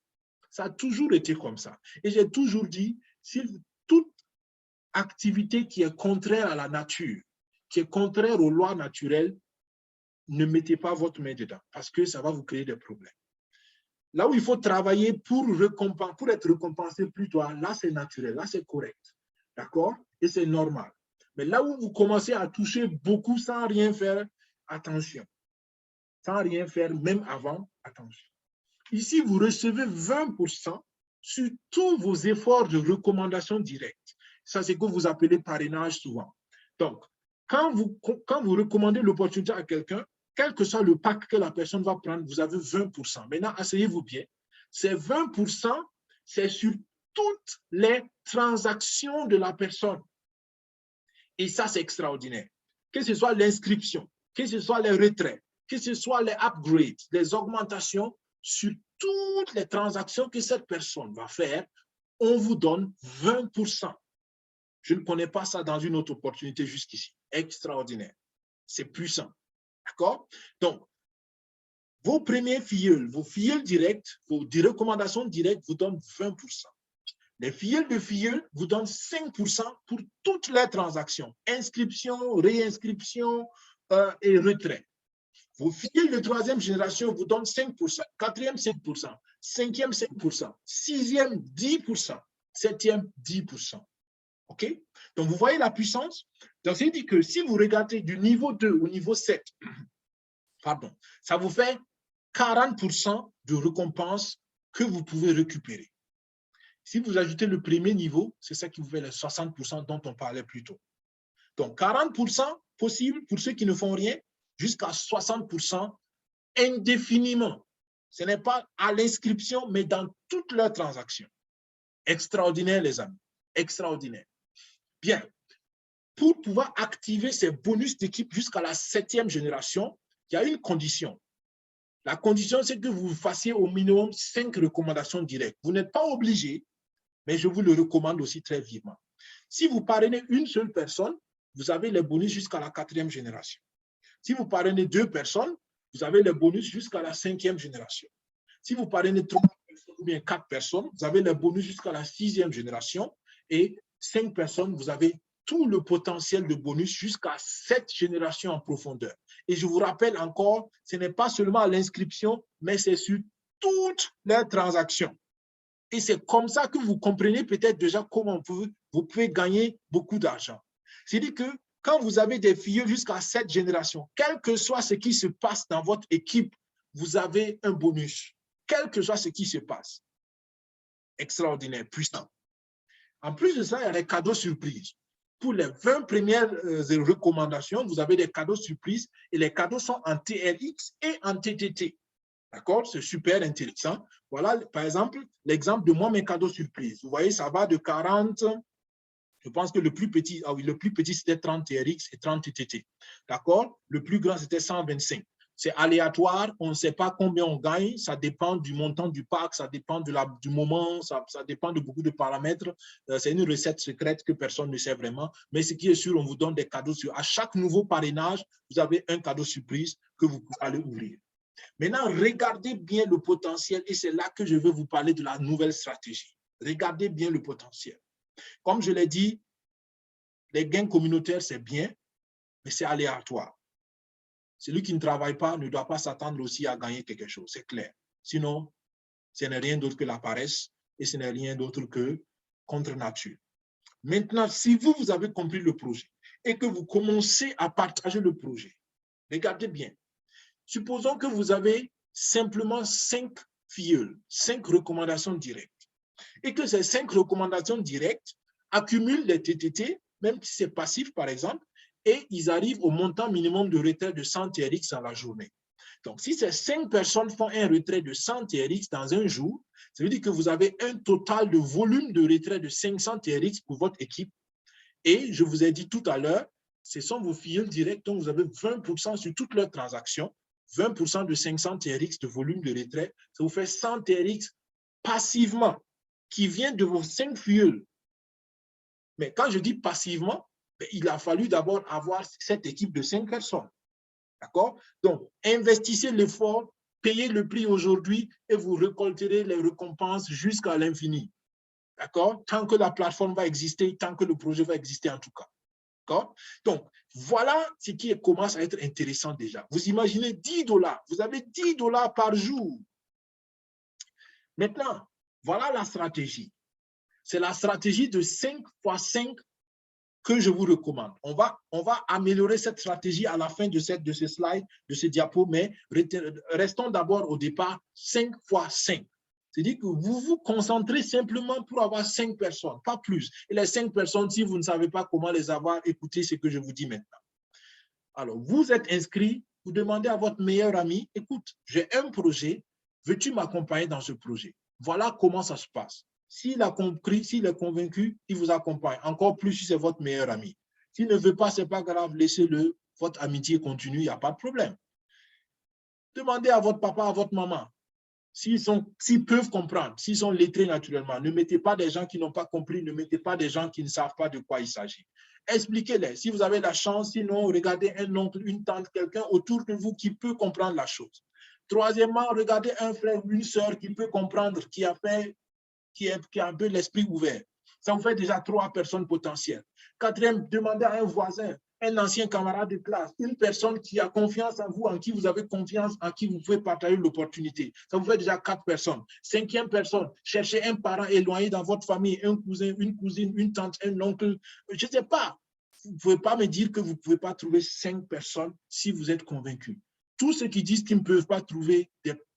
Ça a toujours été comme ça. Et j'ai toujours dit, si toute activité qui est contraire à la nature, qui est contraire aux lois naturelles, ne mettez pas votre main dedans parce que ça va vous créer des problèmes. Là où il faut travailler pour être récompensé plus tôt, là c'est naturel, là c'est correct. D'accord? Et c'est normal. Mais là où vous commencez à toucher beaucoup sans rien faire, attention. Sans rien faire, même avant, attention. Ici, vous recevez 20% sur tous vos efforts de recommandation directe. Ça, c'est ce que vous appelez parrainage souvent. Donc, quand vous recommandez l'opportunité à quelqu'un, quel que soit le pack que la personne va prendre, vous avez 20%. Maintenant, asseyez-vous bien. Ces 20%, c'est sur toutes les transactions de la personne. Et ça, c'est extraordinaire. Que ce soit l'inscription, que ce soit les retraits, que ce soit les upgrades, les augmentations, sur toutes les transactions que cette personne va faire, on vous donne 20%. Je ne connais pas ça dans une autre opportunité jusqu'ici. Extraordinaire. C'est puissant. D'accord? Donc, vos premiers filleuls, vos filleuls directs, vos recommandations directes vous donnent 20%. Les filleuls de filleuls vous donnent 5% pour toutes les transactions. Inscription, réinscription et retrait. Vos filleuls de troisième génération vous donnent 5%, quatrième 5%, cinquième 5%, sixième 10%, septième 10%. OK? Donc, vous voyez la puissance? Donc, c'est dit que si vous regardez du niveau 2 au niveau 7, pardon, ça vous fait 40% de récompense que vous pouvez récupérer. Si vous ajoutez le premier niveau, c'est ça qui vous fait les 60% dont on parlait plus tôt. Donc, 40% possible pour ceux qui ne font rien, jusqu'à 60% indéfiniment. Ce n'est pas à l'inscription, mais dans toutes leurs transactions. Extraordinaire, les amis. Extraordinaire. Bien. Pour pouvoir activer ces bonus d'équipe jusqu'à la 7e génération, il y a une condition. La condition, c'est que vous fassiez au minimum 5 recommandations directes. Vous n'êtes pas obligé, mais je vous le recommande aussi très vivement. Si vous parrainez une seule personne, vous avez les bonus jusqu'à la 4e génération. Si vous parrainez 2 personnes, vous avez les bonus jusqu'à la 5e génération. Si vous parrainez 3 personnes ou bien 4 personnes, vous avez les bonus jusqu'à la 6e génération. Et 5 personnes, vous avez tout le potentiel de bonus jusqu'à 7 générations en profondeur. Et je vous rappelle encore, ce n'est pas seulement à l'inscription, mais c'est sur toutes les transactions. Et c'est comme ça que vous comprenez peut-être déjà comment vous pouvez gagner beaucoup d'argent. C'est-à-dire que quand vous avez des filles jusqu'à 7 générations, quel que soit ce qui se passe dans votre équipe, vous avez un bonus, quel que soit ce qui se passe. extraordinaire, puissant. En plus de ça, il y a des cadeaux surprises. Pour les 20 premières recommandations, vous avez des cadeaux surprises et les cadeaux sont en TRX et en TTT. D'accord? C'est super intéressant. Voilà, par exemple, l'exemple de moi, mes cadeaux surprises. Vous voyez, ça va de 40, je pense que le plus petit, ah oui, le plus petit, c'était 30 TRX et 30 TTT. D'accord? Le plus grand, c'était 125. C'est aléatoire, on ne sait pas combien on gagne, ça dépend du montant du pack, ça dépend du moment, ça dépend de beaucoup de paramètres. C'est une recette secrète que personne ne sait vraiment, mais ce qui est sûr, on vous donne des cadeaux. À chaque nouveau parrainage, vous avez un cadeau surprise que vous allez ouvrir. Maintenant, regardez bien le potentiel et c'est là que je veux vous parler de la nouvelle stratégie. Regardez bien le potentiel. Comme je l'ai dit, les gains communautaires, c'est bien, mais c'est aléatoire. Celui qui ne travaille pas ne doit pas s'attendre aussi à gagner quelque chose, c'est clair. Sinon, ce n'est rien d'autre que la paresse et ce n'est rien d'autre que contre nature. Maintenant, si vous avez compris le projet et que vous commencez à partager le projet, regardez bien. Supposons que vous avez simplement 5 filleuls, 5 recommandations directes et que ces 5 recommandations directes accumulent les TTT, même si c'est passif par exemple, et ils arrivent au montant minimum de retrait de 100 TRX dans la journée. Donc, si ces 5 personnes font un retrait de 100 TRX dans un jour, ça veut dire que vous avez un total de volume de retrait de 500 TRX pour votre équipe. Et je vous ai dit tout à l'heure, ce sont vos filleuls directs, donc vous avez 20% sur toutes leurs transactions, 20% de 500 TRX de volume de retrait, ça vous fait 100 TRX passivement, qui vient de vos 5 filleuls. Mais quand je dis passivement, il a fallu d'abord avoir cette équipe de 5 personnes. D'accord? Donc, investissez l'effort, payez le prix aujourd'hui et vous récolterez les récompenses jusqu'à l'infini. D'accord? Tant que la plateforme va exister, tant que le projet va exister en tout cas. D'accord? Donc, voilà ce qui commence à être intéressant déjà. Vous imaginez 10 $, vous avez 10 $ par jour. Maintenant, voilà la stratégie. C'est la stratégie de 5 x 5 que je vous recommande. On va améliorer cette stratégie à la fin de ce slide, de ce diapo, mais restons d'abord au départ 5 x 5. C'est-à-dire que vous vous concentrez simplement pour avoir 5 personnes, pas plus. Et les 5 personnes, si vous ne savez pas comment les avoir, écoutez ce que je vous dis maintenant. Alors, vous êtes inscrit, vous demandez à votre meilleur ami, écoute, j'ai un projet, veux-tu m'accompagner dans ce projet? Voilà comment ça se passe. S'il a compris, s'il est convaincu, il vous accompagne. Encore plus si c'est votre meilleur ami. S'il ne veut pas, ce n'est pas grave, laissez-le. Votre amitié continue, il n'y a pas de problème. Demandez à votre papa, à votre maman, s'ils peuvent comprendre, s'ils sont lettrés naturellement. Ne mettez pas des gens qui n'ont pas compris, ne mettez pas des gens qui ne savent pas de quoi il s'agit. Expliquez-les. Si vous avez la chance, sinon, regardez un oncle, une tante, quelqu'un autour de vous qui peut comprendre la chose. Troisièmement, regardez un frère, une sœur qui peut comprendre, qui a un peu l'esprit ouvert. Ça vous fait déjà 3 personnes potentielles. Quatrième, demandez à un voisin, un ancien camarade de classe, une personne qui a confiance en vous, en qui vous avez confiance, en qui vous pouvez partager l'opportunité. Ça vous fait déjà 4 personnes. Cinquième personne, cherchez un parent éloigné dans votre famille, un cousin, une cousine, une tante, un oncle. Je ne sais pas. Vous ne pouvez pas me dire que vous ne pouvez pas trouver 5 personnes si vous êtes convaincu. Tous ceux qui disent qu'ils ne peuvent pas trouver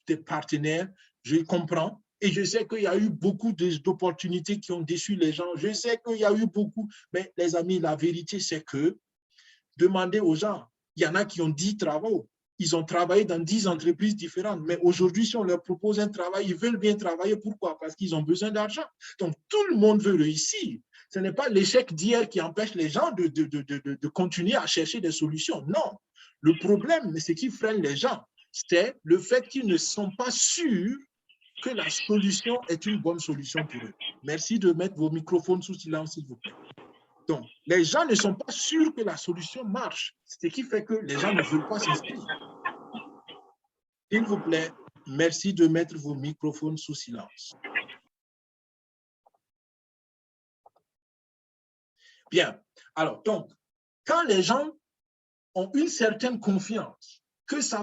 des partenaires, je comprends. Et je sais qu'il y a eu beaucoup d'opportunités qui ont déçu les gens. Je sais qu'il y a eu beaucoup. Mais les amis, la vérité, c'est que demandez aux gens. Il y en a qui ont 10 travaux. Ils ont travaillé dans 10 entreprises différentes. Mais aujourd'hui, si on leur propose un travail, ils veulent bien travailler. Pourquoi? Parce qu'ils ont besoin d'argent. Donc, tout le monde veut réussir. Ce n'est pas l'échec d'hier qui empêche les gens de continuer à chercher des solutions. Non. Le problème, c'est qui freine les gens. C'est le fait qu'ils ne sont pas sûrs que la solution est une bonne solution pour eux. Merci de mettre vos microphones sous silence, s'il vous plaît. Donc, les gens ne sont pas sûrs que la solution marche, ce qui fait que les gens ne veulent pas s'inscrire. S'il vous plaît, merci de mettre vos microphones sous silence. Bien. Alors, donc, quand les gens ont une certaine confiance que ça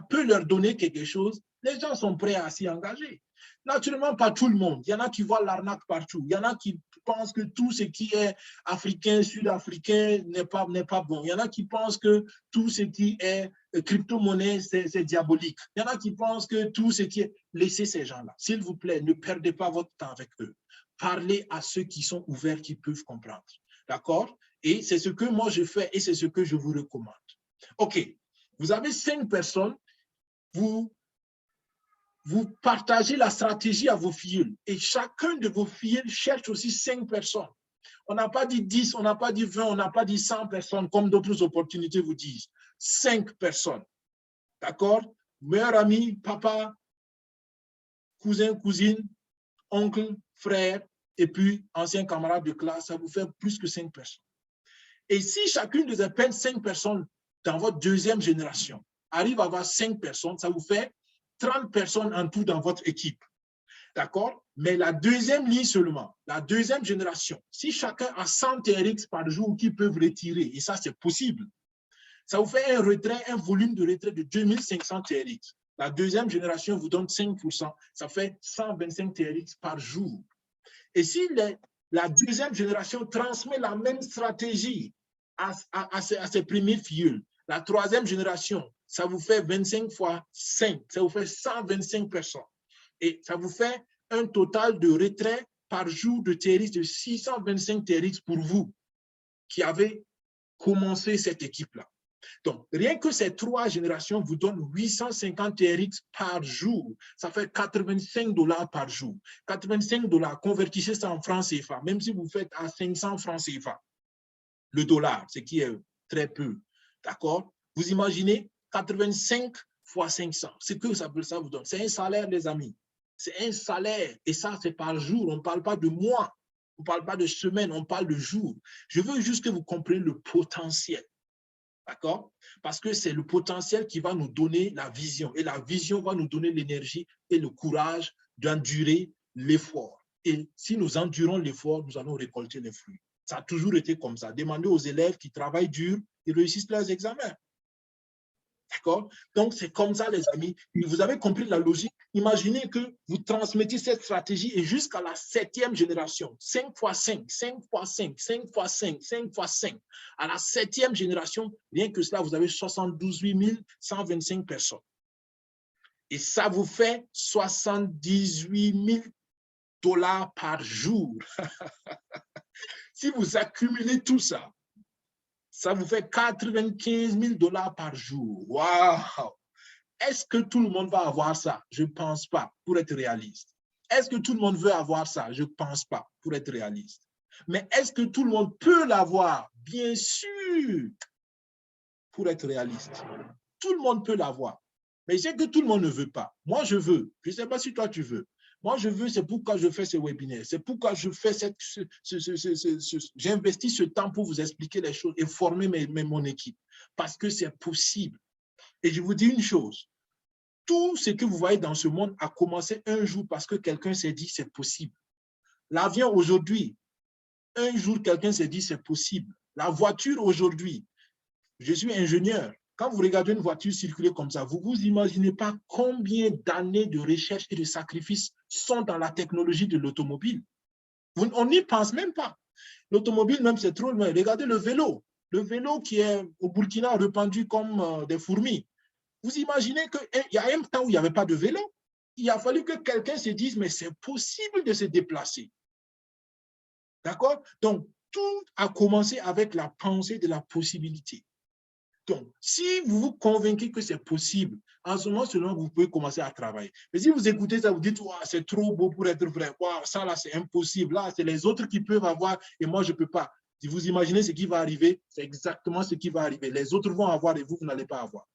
peut leur donner quelque chose, les gens sont prêts à s'y engager. Naturellement, pas tout le monde. Il y en a qui voient l'arnaque partout. Il y en a qui pensent que tout ce qui est africain, sud-africain n'est pas bon. Il y en a qui pensent que tout ce qui est crypto-monnaie, c'est diabolique. Il y en a qui pensent que tout ce qui est... Laissez ces gens-là. S'il vous plaît, ne perdez pas votre temps avec eux. Parlez à ceux qui sont ouverts, qui peuvent comprendre. D'accord? Et c'est ce que moi je fais et c'est ce que je vous recommande. OK. Vous avez 5 personnes, vous partagez la stratégie à vos filles et chacun de vos filles cherche aussi 5 personnes. On n'a pas dit 10, on n'a pas dit 20, on n'a pas dit 100 personnes comme d'autres opportunités vous disent. 5 personnes. D'accord? Meilleur ami, papa, cousin, cousine, oncle, frère, et puis ancien camarade de classe, ça vous fait plus que 5 personnes. Et si chacune de ces 5 personnes dans votre deuxième génération arrive à avoir 5 personnes, ça vous fait 30 personnes en tout dans votre équipe. D'accord? Mais la deuxième ligne seulement, la deuxième génération, si chacun a 100 TRX par jour qu'ils peuvent retirer, et ça c'est possible, ça vous fait un retrait, un volume de retrait de 2500 TRX. La deuxième génération vous donne 5%, ça fait 125 TRX par jour. Et si la deuxième génération transmet la même stratégie à ses premiers filleuls, la troisième génération, ça vous fait 25 fois 5, ça vous fait 125 personnes. Et ça vous fait un total de retrait par jour de TRX de 625 TRX pour vous qui avez commencé cette équipe-là. Donc, rien que ces 3 générations vous donnent 850 TRX par jour. Ça fait 85 $ par jour. 85 $, convertissez ça en francs CFA, même si vous faites à 500 francs CFA, le dollar, ce qui est très peu. D'accord? Vous imaginez 85 fois 500. Ce que ça vous donne. C'est un salaire, les amis. C'est un salaire. Et ça, c'est par jour. On ne parle pas de mois. On ne parle pas de semaine. On parle de jours. Je veux juste que vous compreniez le potentiel. D'accord? Parce que c'est le potentiel qui va nous donner la vision. Et la vision va nous donner l'énergie et le courage d'endurer l'effort. Et si nous endurons l'effort, nous allons récolter les fruits. Ça a toujours été comme ça. Demandez aux élèves qui travaillent dur, ils réussissent leurs examens. D'accord? Donc, c'est comme ça, les amis. Vous avez compris la logique. Imaginez que vous transmettez cette stratégie et jusqu'à la 7e génération, 5 fois 5, 5 fois 5, 5 fois 5, 5 fois 5. À la 7e génération, rien que cela, vous avez 72 125 personnes. Et ça vous fait 78 000 $ par jour. Si vous accumulez tout ça, ça vous fait 95 000 $ par jour. Waouh! Est-ce que tout le monde va avoir ça? Je ne pense pas, pour être réaliste. Est-ce que tout le monde veut avoir ça? Je ne pense pas, pour être réaliste. Mais est-ce que tout le monde peut l'avoir? Bien sûr, pour être réaliste. Tout le monde peut l'avoir. Mais c'est que tout le monde ne veut pas. Moi, je veux. Je ne sais pas si toi, tu veux. Moi, je veux, c'est pourquoi je fais ces webinaires. C'est pourquoi je fais j'investis ce temps pour vous expliquer les choses et former mon équipe. Parce que c'est possible. Et je vous dis une chose. Tout ce que vous voyez dans ce monde a commencé un jour parce que quelqu'un s'est dit c'est possible. L'avion aujourd'hui, un jour, quelqu'un s'est dit c'est possible. La voiture aujourd'hui, je suis ingénieur. Quand vous regardez une voiture circuler comme ça, vous ne vous imaginez pas combien d'années de recherche et de sacrifices sont dans la technologie de l'automobile. On n'y pense même pas. L'automobile, même, c'est trop loin. Regardez le vélo. Le vélo qui est au Burkina répandu comme des fourmis. Vous imaginez qu'il y a un temps où il n'y avait pas de vélo. Il a fallu que quelqu'un se dise, mais c'est possible de se déplacer. D'accord? Donc, tout a commencé avec la pensée de la possibilité. Donc, si vous vous convainquez que c'est possible, en ce moment seulement, vous pouvez commencer à travailler. Mais si vous écoutez ça, vous dites, wow, c'est trop beau pour être vrai. Wow, ça, là, c'est impossible. Là, c'est les autres qui peuvent avoir et moi, je ne peux pas. Si vous imaginez ce qui va arriver, c'est exactement ce qui va arriver. Les autres vont avoir et vous n'allez pas avoir.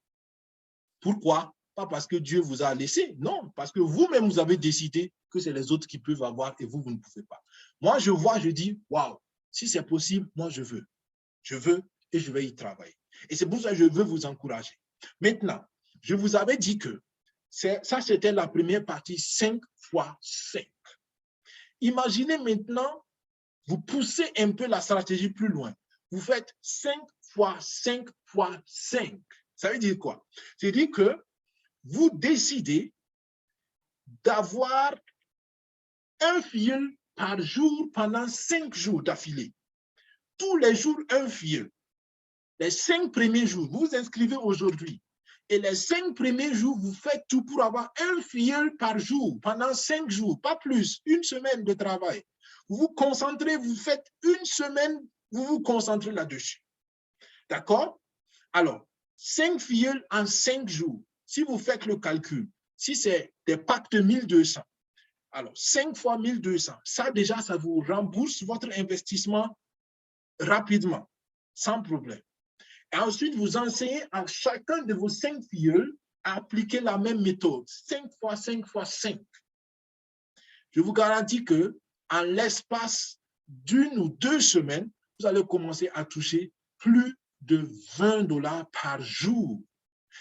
Pourquoi? Pas parce que Dieu vous a laissé, non, parce que vous-même, vous avez décidé que c'est les autres qui peuvent avoir et vous, vous ne pouvez pas. Moi, je vois, je dis, waouh, si c'est possible, moi, je veux. Je veux et je vais y travailler. Et c'est pour ça que je veux vous encourager. Maintenant, je vous avais dit que ça, c'était la première partie, 5 fois 5. Imaginez maintenant, vous poussez un peu la stratégie plus loin. Vous faites 5 fois 5 fois 5. Ça veut dire quoi? C'est-à-dire que vous décidez d'avoir un filleul par jour pendant 5 jours d'affilée. Tous les jours, un filleul. Les 5 premiers jours, vous vous inscrivez aujourd'hui. Et les 5 premiers jours, vous faites tout pour avoir un filleul par jour pendant 5 jours, pas plus, une semaine de travail. Vous vous concentrez, vous faites une semaine, vous vous concentrez là-dessus. D'accord? Alors, 5 filleuls en 5 jours. Si vous faites le calcul, si c'est des packs de 1200, alors 5 fois 1200, ça déjà, ça vous rembourse votre investissement rapidement, sans problème. Et ensuite, vous enseignez à chacun de vos 5 filleuls à appliquer la même méthode, 5 fois 5 fois 5. Je vous garantis que en l'espace d'1 ou 2 semaines, vous allez commencer à toucher plus de 20 $ par jour.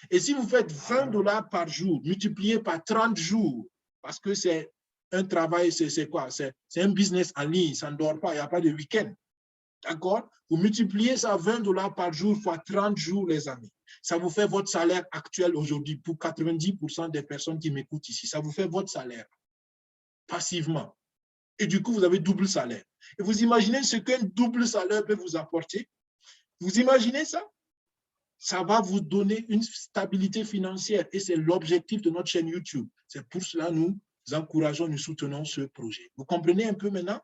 Et si vous faites 20 $ par jour, multiplié par 30 jours, parce que c'est un travail, c'est quoi? C'est un business en ligne, ça ne dort pas, il n'y a pas de week-end. D'accord? Vous multipliez ça 20 $ par jour fois 30 jours, les amis. Ça vous fait votre salaire actuel aujourd'hui pour 90% des personnes qui m'écoutent ici. Ça vous fait votre salaire passivement. Et du coup, vous avez double salaire. Et vous imaginez ce qu'un double salaire peut vous apporter? Vous imaginez ça? Ça va vous donner une stabilité financière et c'est l'objectif de notre chaîne YouTube. C'est pour cela que nous encourageons, nous soutenons ce projet. Vous comprenez un peu maintenant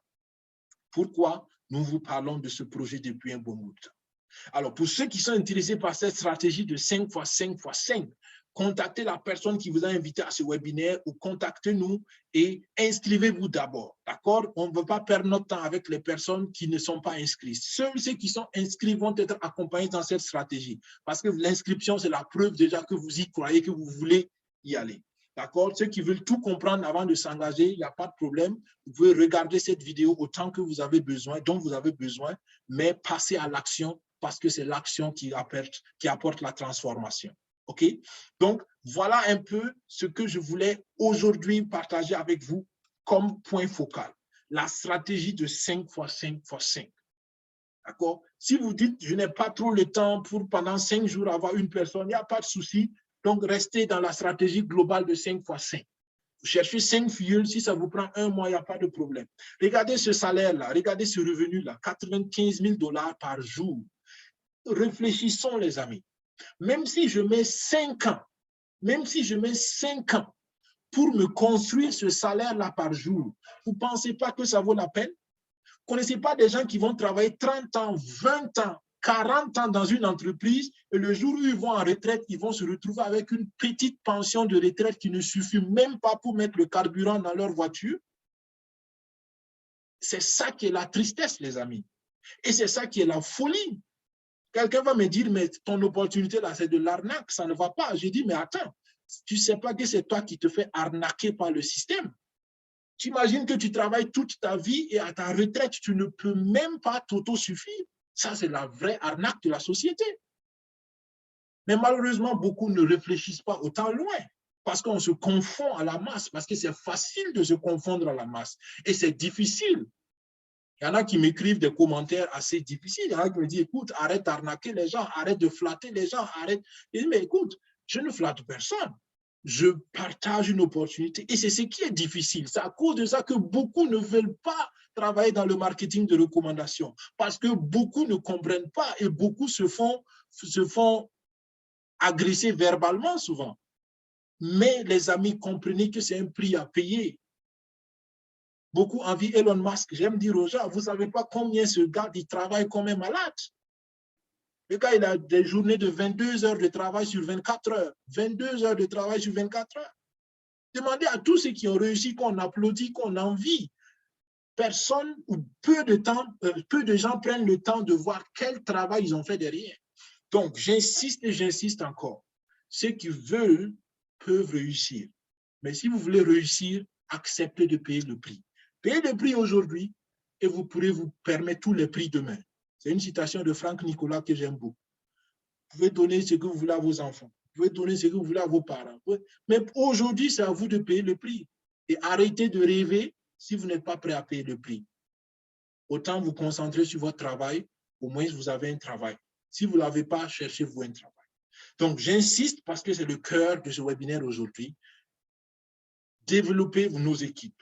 pourquoi nous vous parlons de ce projet depuis un bon bout de temps. Alors, pour ceux qui sont intéressés par cette stratégie de 5 x 5 x 5, contactez la personne qui vous a invité à ce webinaire ou contactez-nous et inscrivez-vous d'abord. D'accord? On ne veut pas perdre notre temps avec les personnes qui ne sont pas inscrites. Seuls ceux qui sont inscrits vont être accompagnés dans cette stratégie parce que l'inscription, c'est la preuve déjà que vous y croyez, que vous voulez y aller. D'accord? Ceux qui veulent tout comprendre avant de s'engager, il n'y a pas de problème. Vous pouvez regarder cette vidéo autant que vous avez besoin, dont vous avez besoin, mais passez à l'action parce que c'est l'action qui apporte la transformation. OK? Donc, voilà un peu ce que je voulais aujourd'hui partager avec vous comme point focal. La stratégie de 5 x 5 x 5. D'accord? Si vous dites, je n'ai pas trop le temps pour pendant 5 jours avoir une personne, il n'y a pas de souci. Donc, restez dans la stratégie globale de 5 x 5. Vous cherchez 5 filleuls, si ça vous prend un mois, il n'y a pas de problème. Regardez ce salaire-là, regardez ce revenu-là, 95 000 $ par jour. Réfléchissons, les amis. Même si je mets 5 ans, même si je mets 5 ans pour me construire ce salaire-là par jour, vous ne pensez pas que ça vaut la peine? Vous ne connaissez pas des gens qui vont travailler 30 ans, 20 ans, 40 ans dans une entreprise et le jour où ils vont en retraite, ils vont se retrouver avec une petite pension de retraite qui ne suffit même pas pour mettre le carburant dans leur voiture? C'est ça qui est la tristesse, les amis. Et c'est ça qui est la folie. Quelqu'un va me dire, mais ton opportunité là, c'est de l'arnaque, ça ne va pas. Je dis, mais attends, tu ne sais pas que c'est toi qui te fais arnaquer par le système. Tu imagines que tu travailles toute ta vie et à ta retraite, tu ne peux même pas t'autosuffire. Ça, c'est la vraie arnaque de la société. Mais malheureusement, beaucoup ne réfléchissent pas autant loin parce qu'on se confond à la masse, parce que c'est facile de se confondre à la masse et c'est difficile. Il y en a qui m'écrivent des commentaires assez difficiles. Il y en a qui me disent, écoute, arrête d'arnaquer les gens, arrête de flatter les gens, arrête. Je dis, mais écoute, je ne flatte personne. Je partage une opportunité et c'est ce qui est difficile. C'est à cause de ça que beaucoup ne veulent pas travailler dans le marketing de recommandation parce que beaucoup ne comprennent pas et beaucoup se font agresser verbalement souvent. Mais les amis, comprenez que c'est un prix à payer. Beaucoup envient Elon Musk. J'aime dire aux gens, vous ne savez pas combien ce gars il travaille comme un malade. Le gars, il a des journées de 22 heures de travail sur 24 heures. 22 heures de travail sur 24 heures. Demandez à tous ceux qui ont réussi, qu'on applaudit, qu'on envie. Personne ou peu de gens prennent le temps de voir quel travail ils ont fait derrière. Donc, j'insiste et j'insiste encore. Ceux qui veulent peuvent réussir. Mais si vous voulez réussir, acceptez de payer le prix. Payez le prix aujourd'hui et vous pourrez vous permettre tous les prix demain. C'est une citation de Franck Nicolas que j'aime beaucoup. Vous pouvez donner ce que vous voulez à vos enfants. Vous pouvez donner ce que vous voulez à vos parents. Mais aujourd'hui, c'est à vous de payer le prix. Et arrêtez de rêver si vous n'êtes pas prêt à payer le prix. Autant vous concentrer sur votre travail, au moins vous avez un travail. Si vous ne l'avez pas, cherchez-vous un travail. Donc, j'insiste parce que c'est le cœur de ce webinaire aujourd'hui. développer nos équipes.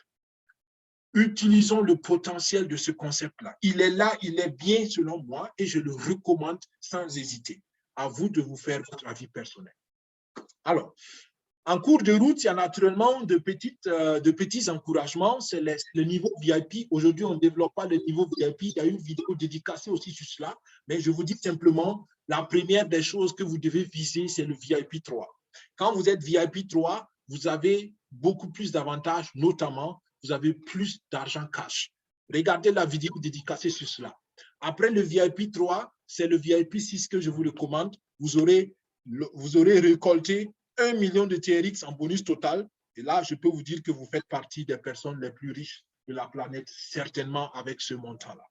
Utilisons le potentiel de ce concept-là. Il est là, il est bien selon moi et je le recommande sans hésiter. À vous de vous faire votre avis personnel. Alors, en cours de route, il y a naturellement de petits encouragements. C'est le niveau VIP. Aujourd'hui, on ne développe pas le niveau VIP. Il y a une vidéo dédicacée aussi sur cela. Mais je vous dis simplement, la première des choses que vous devez viser, c'est le VIP 3. Quand vous êtes VIP 3, vous avez beaucoup plus d'avantages, notamment, vous avez plus d'argent cash. Regardez la vidéo dédicacée sur cela. Après le VIP 3, c'est le VIP 6 que je vous recommande. Vous aurez récolté 1 million de TRX en bonus total. Et là, je peux vous dire que vous faites partie des personnes les plus riches de la planète, certainement avec ce montant-là.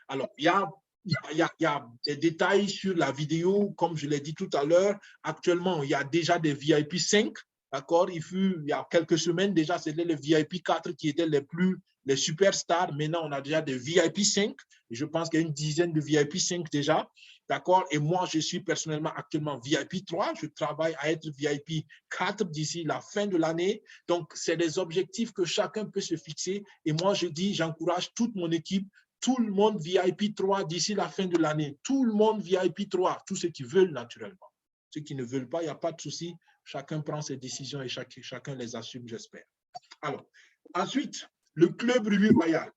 Alors, il y a des détails sur la vidéo, comme je l'ai dit tout à l'heure. Actuellement, il y a déjà des VIP 5. D'accord, il y a quelques semaines déjà, c'était les VIP 4 qui étaient les superstars. Maintenant, on a déjà des VIP 5. Et je pense qu'il y a une dizaine de VIP 5 déjà. D'accord, et moi, je suis personnellement actuellement VIP 3. Je travaille à être VIP 4 d'ici la fin de l'année. Donc, c'est des objectifs que chacun peut se fixer. Et moi, je dis, j'encourage toute mon équipe, tout le monde VIP 3 d'ici la fin de l'année. Tout le monde VIP 3, tous ceux qui veulent naturellement. Ceux qui ne veulent pas, il n'y a pas de souci. Chacun prend ses décisions et chacun les assume, j'espère. Alors, ensuite, le club Rubis Royal.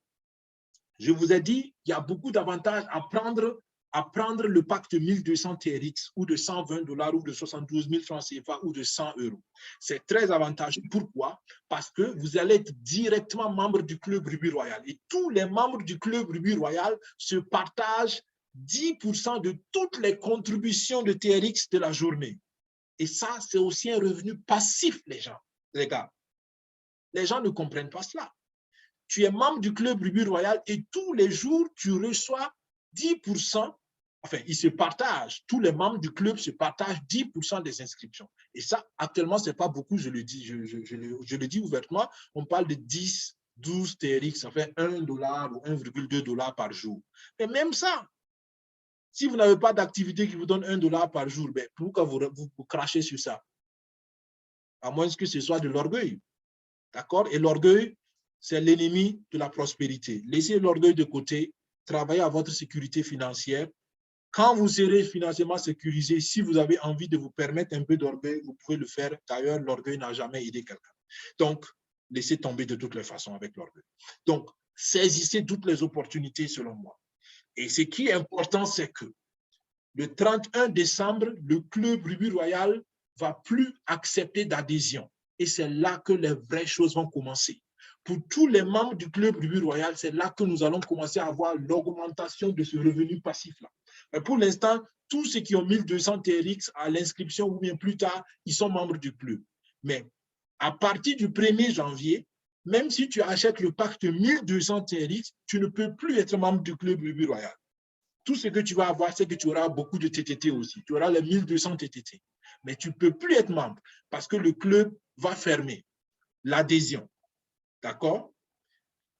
Je vous ai dit, il y a beaucoup d'avantages à prendre le pack de 1200 TRX ou de 120 $ ou de 72 000 francs CFA ou de 100 €. C'est très avantageux. Pourquoi? Parce que vous allez être directement membre du club Rubis Royal. Et tous les membres du club Rubis Royal se partagent 10% de toutes les contributions de TRX de la journée. Et ça, c'est aussi un revenu passif, les gars. Les gens ne comprennent pas cela. Tu es membre du club Rubis Royal et tous les jours, tu reçois 10%. Enfin, ils se partagent. Tous les membres du club se partagent 10% des inscriptions. Et ça, actuellement, ce n'est pas beaucoup, je le dis, je le dis ouvertement. On parle de 10, 12 TRX, ça fait $1 ou 1,2 $ par jour. Mais même ça, si vous n'avez pas d'activité qui vous donne $1 par jour, ben pourquoi vous crachez sur ça? À moins que ce soit de l'orgueil. D'accord? Et l'orgueil, c'est l'ennemi de la prospérité. Laissez l'orgueil de côté, travaillez à votre sécurité financière. Quand vous serez financièrement sécurisé, si vous avez envie de vous permettre un peu d'orgueil, vous pouvez le faire. D'ailleurs, l'orgueil n'a jamais aidé quelqu'un. Donc, laissez tomber de toutes les façons avec l'orgueil. Donc, saisissez toutes les opportunités selon moi. Et ce qui est important, c'est que le 31 décembre, le club Rubis Royal ne va plus accepter d'adhésion. Et c'est là que les vraies choses vont commencer. Pour tous les membres du club Rubis Royal, c'est là que nous allons commencer à avoir l'augmentation de ce revenu passif-là. Mais pour l'instant, tous ceux qui ont 1200 TRX à l'inscription ou bien plus tard, ils sont membres du club. Mais à partir du 1er janvier, même si tu achètes le pack de 1200 TRX, tu ne peux plus être membre du club Rubis Royal. Tout ce que tu vas avoir, c'est que tu auras beaucoup de TTT aussi. Tu auras les 1200 TTT. Mais tu ne peux plus être membre parce que le club va fermer l'adhésion. D'accord?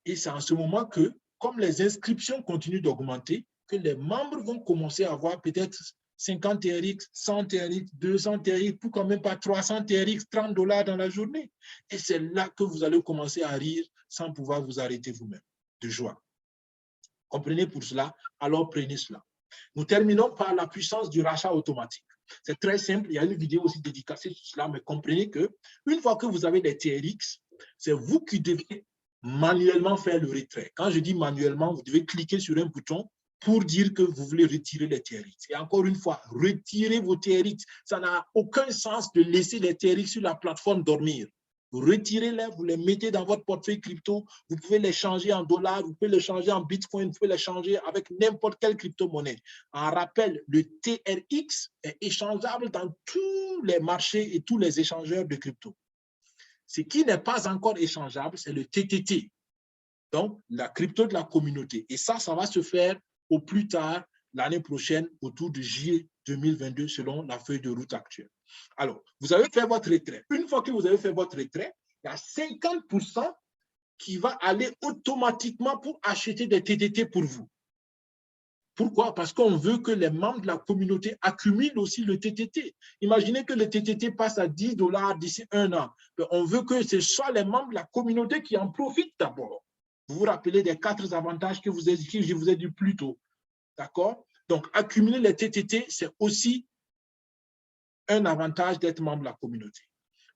Et c'est en ce moment que, comme les inscriptions continuent d'augmenter, que les membres vont commencer à avoir peut-être 50 TRX, 100 TRX, 200 TRX, pourquoi même pas 300 TRX, $30 dans la journée. Et c'est là que vous allez commencer à rire sans pouvoir vous arrêter vous-même de joie. Comprenez pour cela, alors prenez cela. Nous terminons par la puissance du rachat automatique. C'est très simple, il y a une vidéo aussi dédicacée sur cela, mais comprenez qu'une fois que vous avez des TRX, c'est vous qui devez manuellement faire le retrait. Quand je dis manuellement, vous devez cliquer sur un bouton pour dire que vous voulez retirer les TRX. Et encore une fois, retirez vos TRX. Ça n'a aucun sens de laisser les TRX sur la plateforme dormir. Retirez-les, vous les mettez dans votre portefeuille crypto, vous pouvez les changer en dollars, vous pouvez les changer en bitcoin, vous pouvez les changer avec n'importe quelle crypto-monnaie. En rappel, le TRX est échangeable dans tous les marchés et tous les échangeurs de crypto. Ce qui n'est pas encore échangeable, c'est le TTT, donc la crypto de la communauté. Et ça va se faire au plus tard l'année prochaine, autour de juillet 2022, selon la feuille de route actuelle. Alors, vous avez fait votre retrait. Une fois que vous avez fait votre retrait, il y a 50% qui va aller automatiquement pour acheter des TTT pour vous. Pourquoi? Parce qu'on veut que les membres de la communauté accumulent aussi le TTT. Imaginez que le TTT passe à 10 $ d'ici 1 an. On veut que ce soit les membres de la communauté qui en profitent d'abord. Vous vous rappelez des 4 avantages que je vous ai dit plus tôt. D'accord? Donc, accumuler les TTT, c'est aussi un avantage d'être membre de la communauté.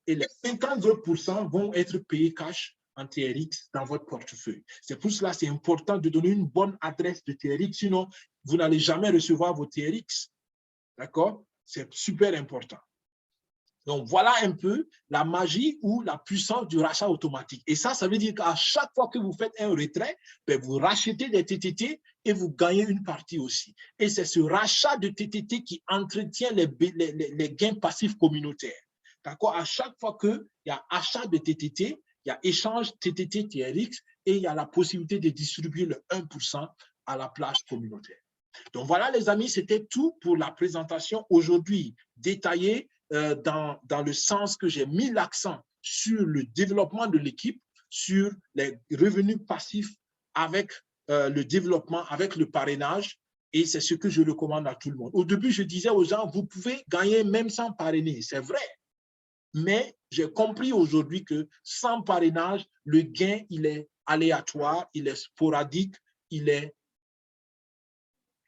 Et les 52% vont être payés cash en TRX dans votre portefeuille. C'est pour cela que c'est important de donner une bonne adresse de TRX, sinon vous n'allez jamais recevoir vos TRX. D'accord? C'est super important. Donc, voilà un peu la magie ou la puissance du rachat automatique. Et ça veut dire qu'à chaque fois que vous faites un retrait, vous rachetez des TTT et vous gagnez une partie aussi. Et c'est ce rachat de TTT qui entretient les gains passifs communautaires. D'accord? À chaque fois qu'il y a achat de TTT, il y a échange TTT-TRX et il y a la possibilité de distribuer le 1% à la plage communautaire. Donc voilà les amis, c'était tout pour la présentation aujourd'hui détaillée dans le sens que j'ai mis l'accent sur le développement de l'équipe, sur les revenus passifs avec le développement, avec le parrainage, et c'est ce que je recommande à tout le monde. Au début, je disais aux gens, vous pouvez gagner même sans parrainer, c'est vrai, mais j'ai compris aujourd'hui que sans parrainage, le gain, il est aléatoire, il est sporadique, il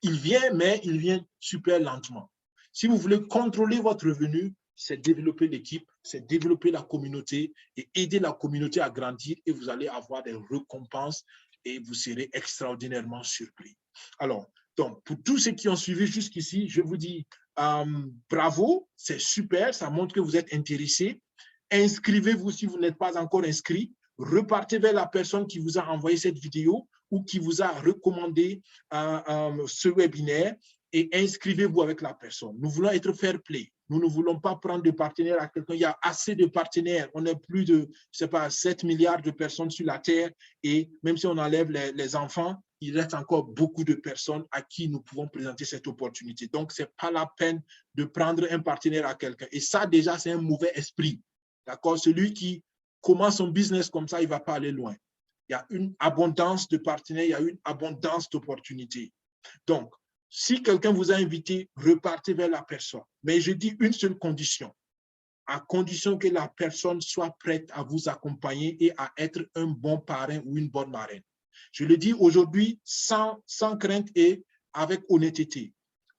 vient, mais il vient super lentement. Si vous voulez contrôler votre revenu, c'est développer l'équipe, c'est développer la communauté et aider la communauté à grandir et vous allez avoir des récompenses et vous serez extraordinairement surpris. Alors, donc, pour tous ceux qui ont suivi jusqu'ici, je vous dis bravo, c'est super, ça montre que vous êtes intéressés. Inscrivez-vous si vous n'êtes pas encore inscrit. Repartez vers la personne qui vous a envoyé cette vidéo ou qui vous a recommandé ce webinaire et inscrivez-vous avec la personne. Nous voulons être fair play. Nous ne voulons pas prendre de partenaires à quelqu'un. Il y a assez de partenaires. On est plus de, je sais pas, 7 milliards de personnes sur la Terre et même si on enlève les enfants, il reste encore beaucoup de personnes à qui nous pouvons présenter cette opportunité. Donc, ce n'est pas la peine de prendre un partenaire à quelqu'un. Et ça, déjà, c'est un mauvais esprit. D'accord? Celui qui commence son business comme ça, il ne va pas aller loin. Il y a une abondance de partenaires, il y a une abondance d'opportunités. Donc, si quelqu'un vous a invité, repartez vers la personne. Mais je dis une seule condition, à condition que la personne soit prête à vous accompagner et à être un bon parrain ou une bonne marraine. Je le dis aujourd'hui sans crainte et avec honnêteté.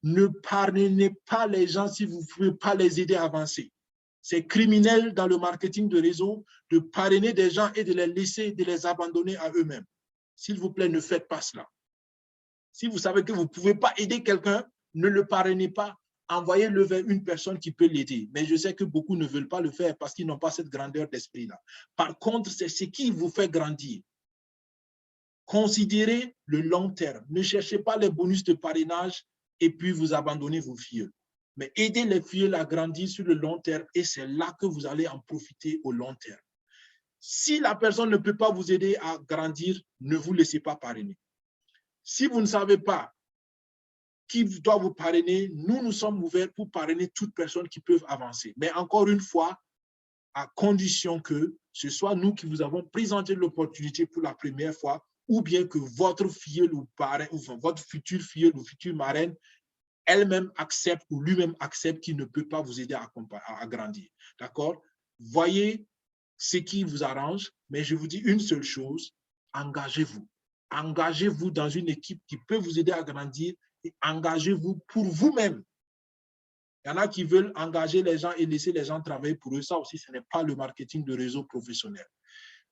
Ne parrainez pas les gens si vous ne pouvez pas les aider à avancer. C'est criminel dans le marketing de réseau de parrainer des gens et de les laisser, de les abandonner à eux-mêmes. S'il vous plaît, ne faites pas cela. Si vous savez que vous ne pouvez pas aider quelqu'un, ne le parrainez pas. Envoyez-le vers une personne qui peut l'aider. Mais je sais que beaucoup ne veulent pas le faire parce qu'ils n'ont pas cette grandeur d'esprit-là. Par contre, c'est ce qui vous fait grandir. Considérez le long terme. Ne cherchez pas les bonus de parrainage et puis vous abandonnez vos filles. Mais aidez les filles à grandir sur le long terme et c'est là que vous allez en profiter au long terme. Si la personne ne peut pas vous aider à grandir, ne vous laissez pas parrainer. Si vous ne savez pas qui doit vous parrainer, nous sommes ouverts pour parrainer toute personne qui peut avancer. Mais encore une fois, à condition que ce soit nous qui vous avons présenté l'opportunité pour la première fois ou bien que votre filleule ou parrain, ou votre future filleule ou future marraine elle-même accepte ou lui-même accepte qu'il ne peut pas vous aider à grandir. D'accord? Voyez ce qui vous arrange, mais je vous dis une seule chose, engagez-vous. Engagez-vous dans une équipe qui peut vous aider à grandir et engagez-vous pour vous-même. Il y en a qui veulent engager les gens et laisser les gens travailler pour eux. Ça aussi, ce n'est pas le marketing de réseau professionnel.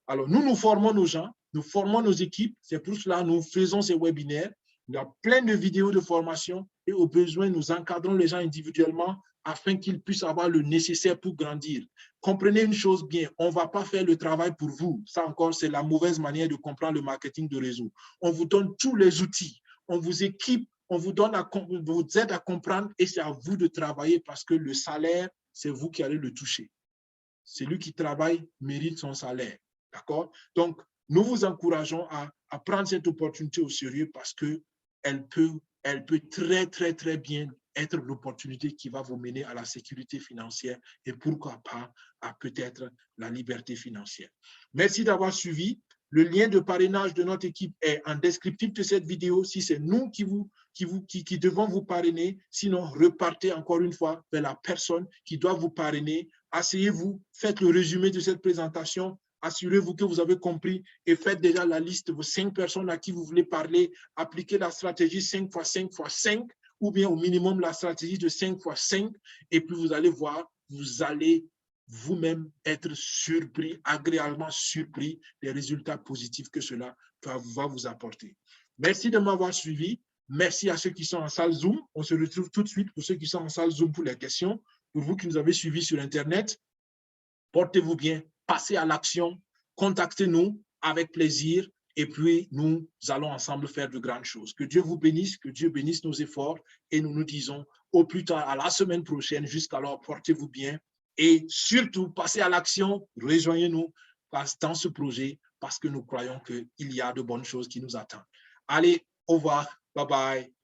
Alors, nous formons nos gens, nous formons nos équipes. C'est pour cela que nous faisons ces webinaires. Il y a plein de vidéos de formation et au besoin, nous encadrons les gens individuellement afin qu'ils puissent avoir le nécessaire pour grandir. Comprenez une chose bien, on ne va pas faire le travail pour vous. Ça encore, c'est la mauvaise manière de comprendre le marketing de réseau. On vous donne tous les outils, on vous équipe, on vous aide à comprendre et c'est à vous de travailler parce que le salaire, c'est vous qui allez le toucher. Celui qui travaille mérite son salaire. D'accord? Donc, nous vous encourageons à prendre cette opportunité au sérieux parce qu'elle peut très, très, très bien être l'opportunité qui va vous mener à la sécurité financière et pourquoi pas à peut-être la liberté financière. Merci d'avoir suivi. Le lien de parrainage de notre équipe est en descriptif de cette vidéo. Si c'est nous qui devons vous parrainer, sinon repartez encore une fois vers la personne qui doit vous parrainer. Asseyez-vous, faites le résumé de cette présentation, assurez-vous que vous avez compris et faites déjà la liste de vos 5 personnes à qui vous voulez parler. Appliquez la stratégie 5 x 5 x 5 ou bien au minimum la stratégie de 5 x 5 et puis vous allez voir, vous allez vous-même être surpris, agréablement surpris des résultats positifs que cela va vous apporter. Merci de m'avoir suivi. Merci à ceux qui sont en salle Zoom. On se retrouve tout de suite pour ceux qui sont en salle Zoom pour les questions. Pour vous qui nous avez suivis sur Internet, portez-vous bien, passez à l'action, contactez-nous avec plaisir et puis nous allons ensemble faire de grandes choses. Que Dieu vous bénisse, que Dieu bénisse nos efforts et nous nous disons au plus tard à la semaine prochaine. Jusqu'alors, portez-vous bien et surtout, passez à l'action, rejoignez-nous dans ce projet parce que nous croyons qu'il y a de bonnes choses qui nous attendent. Allez, au revoir, bye bye.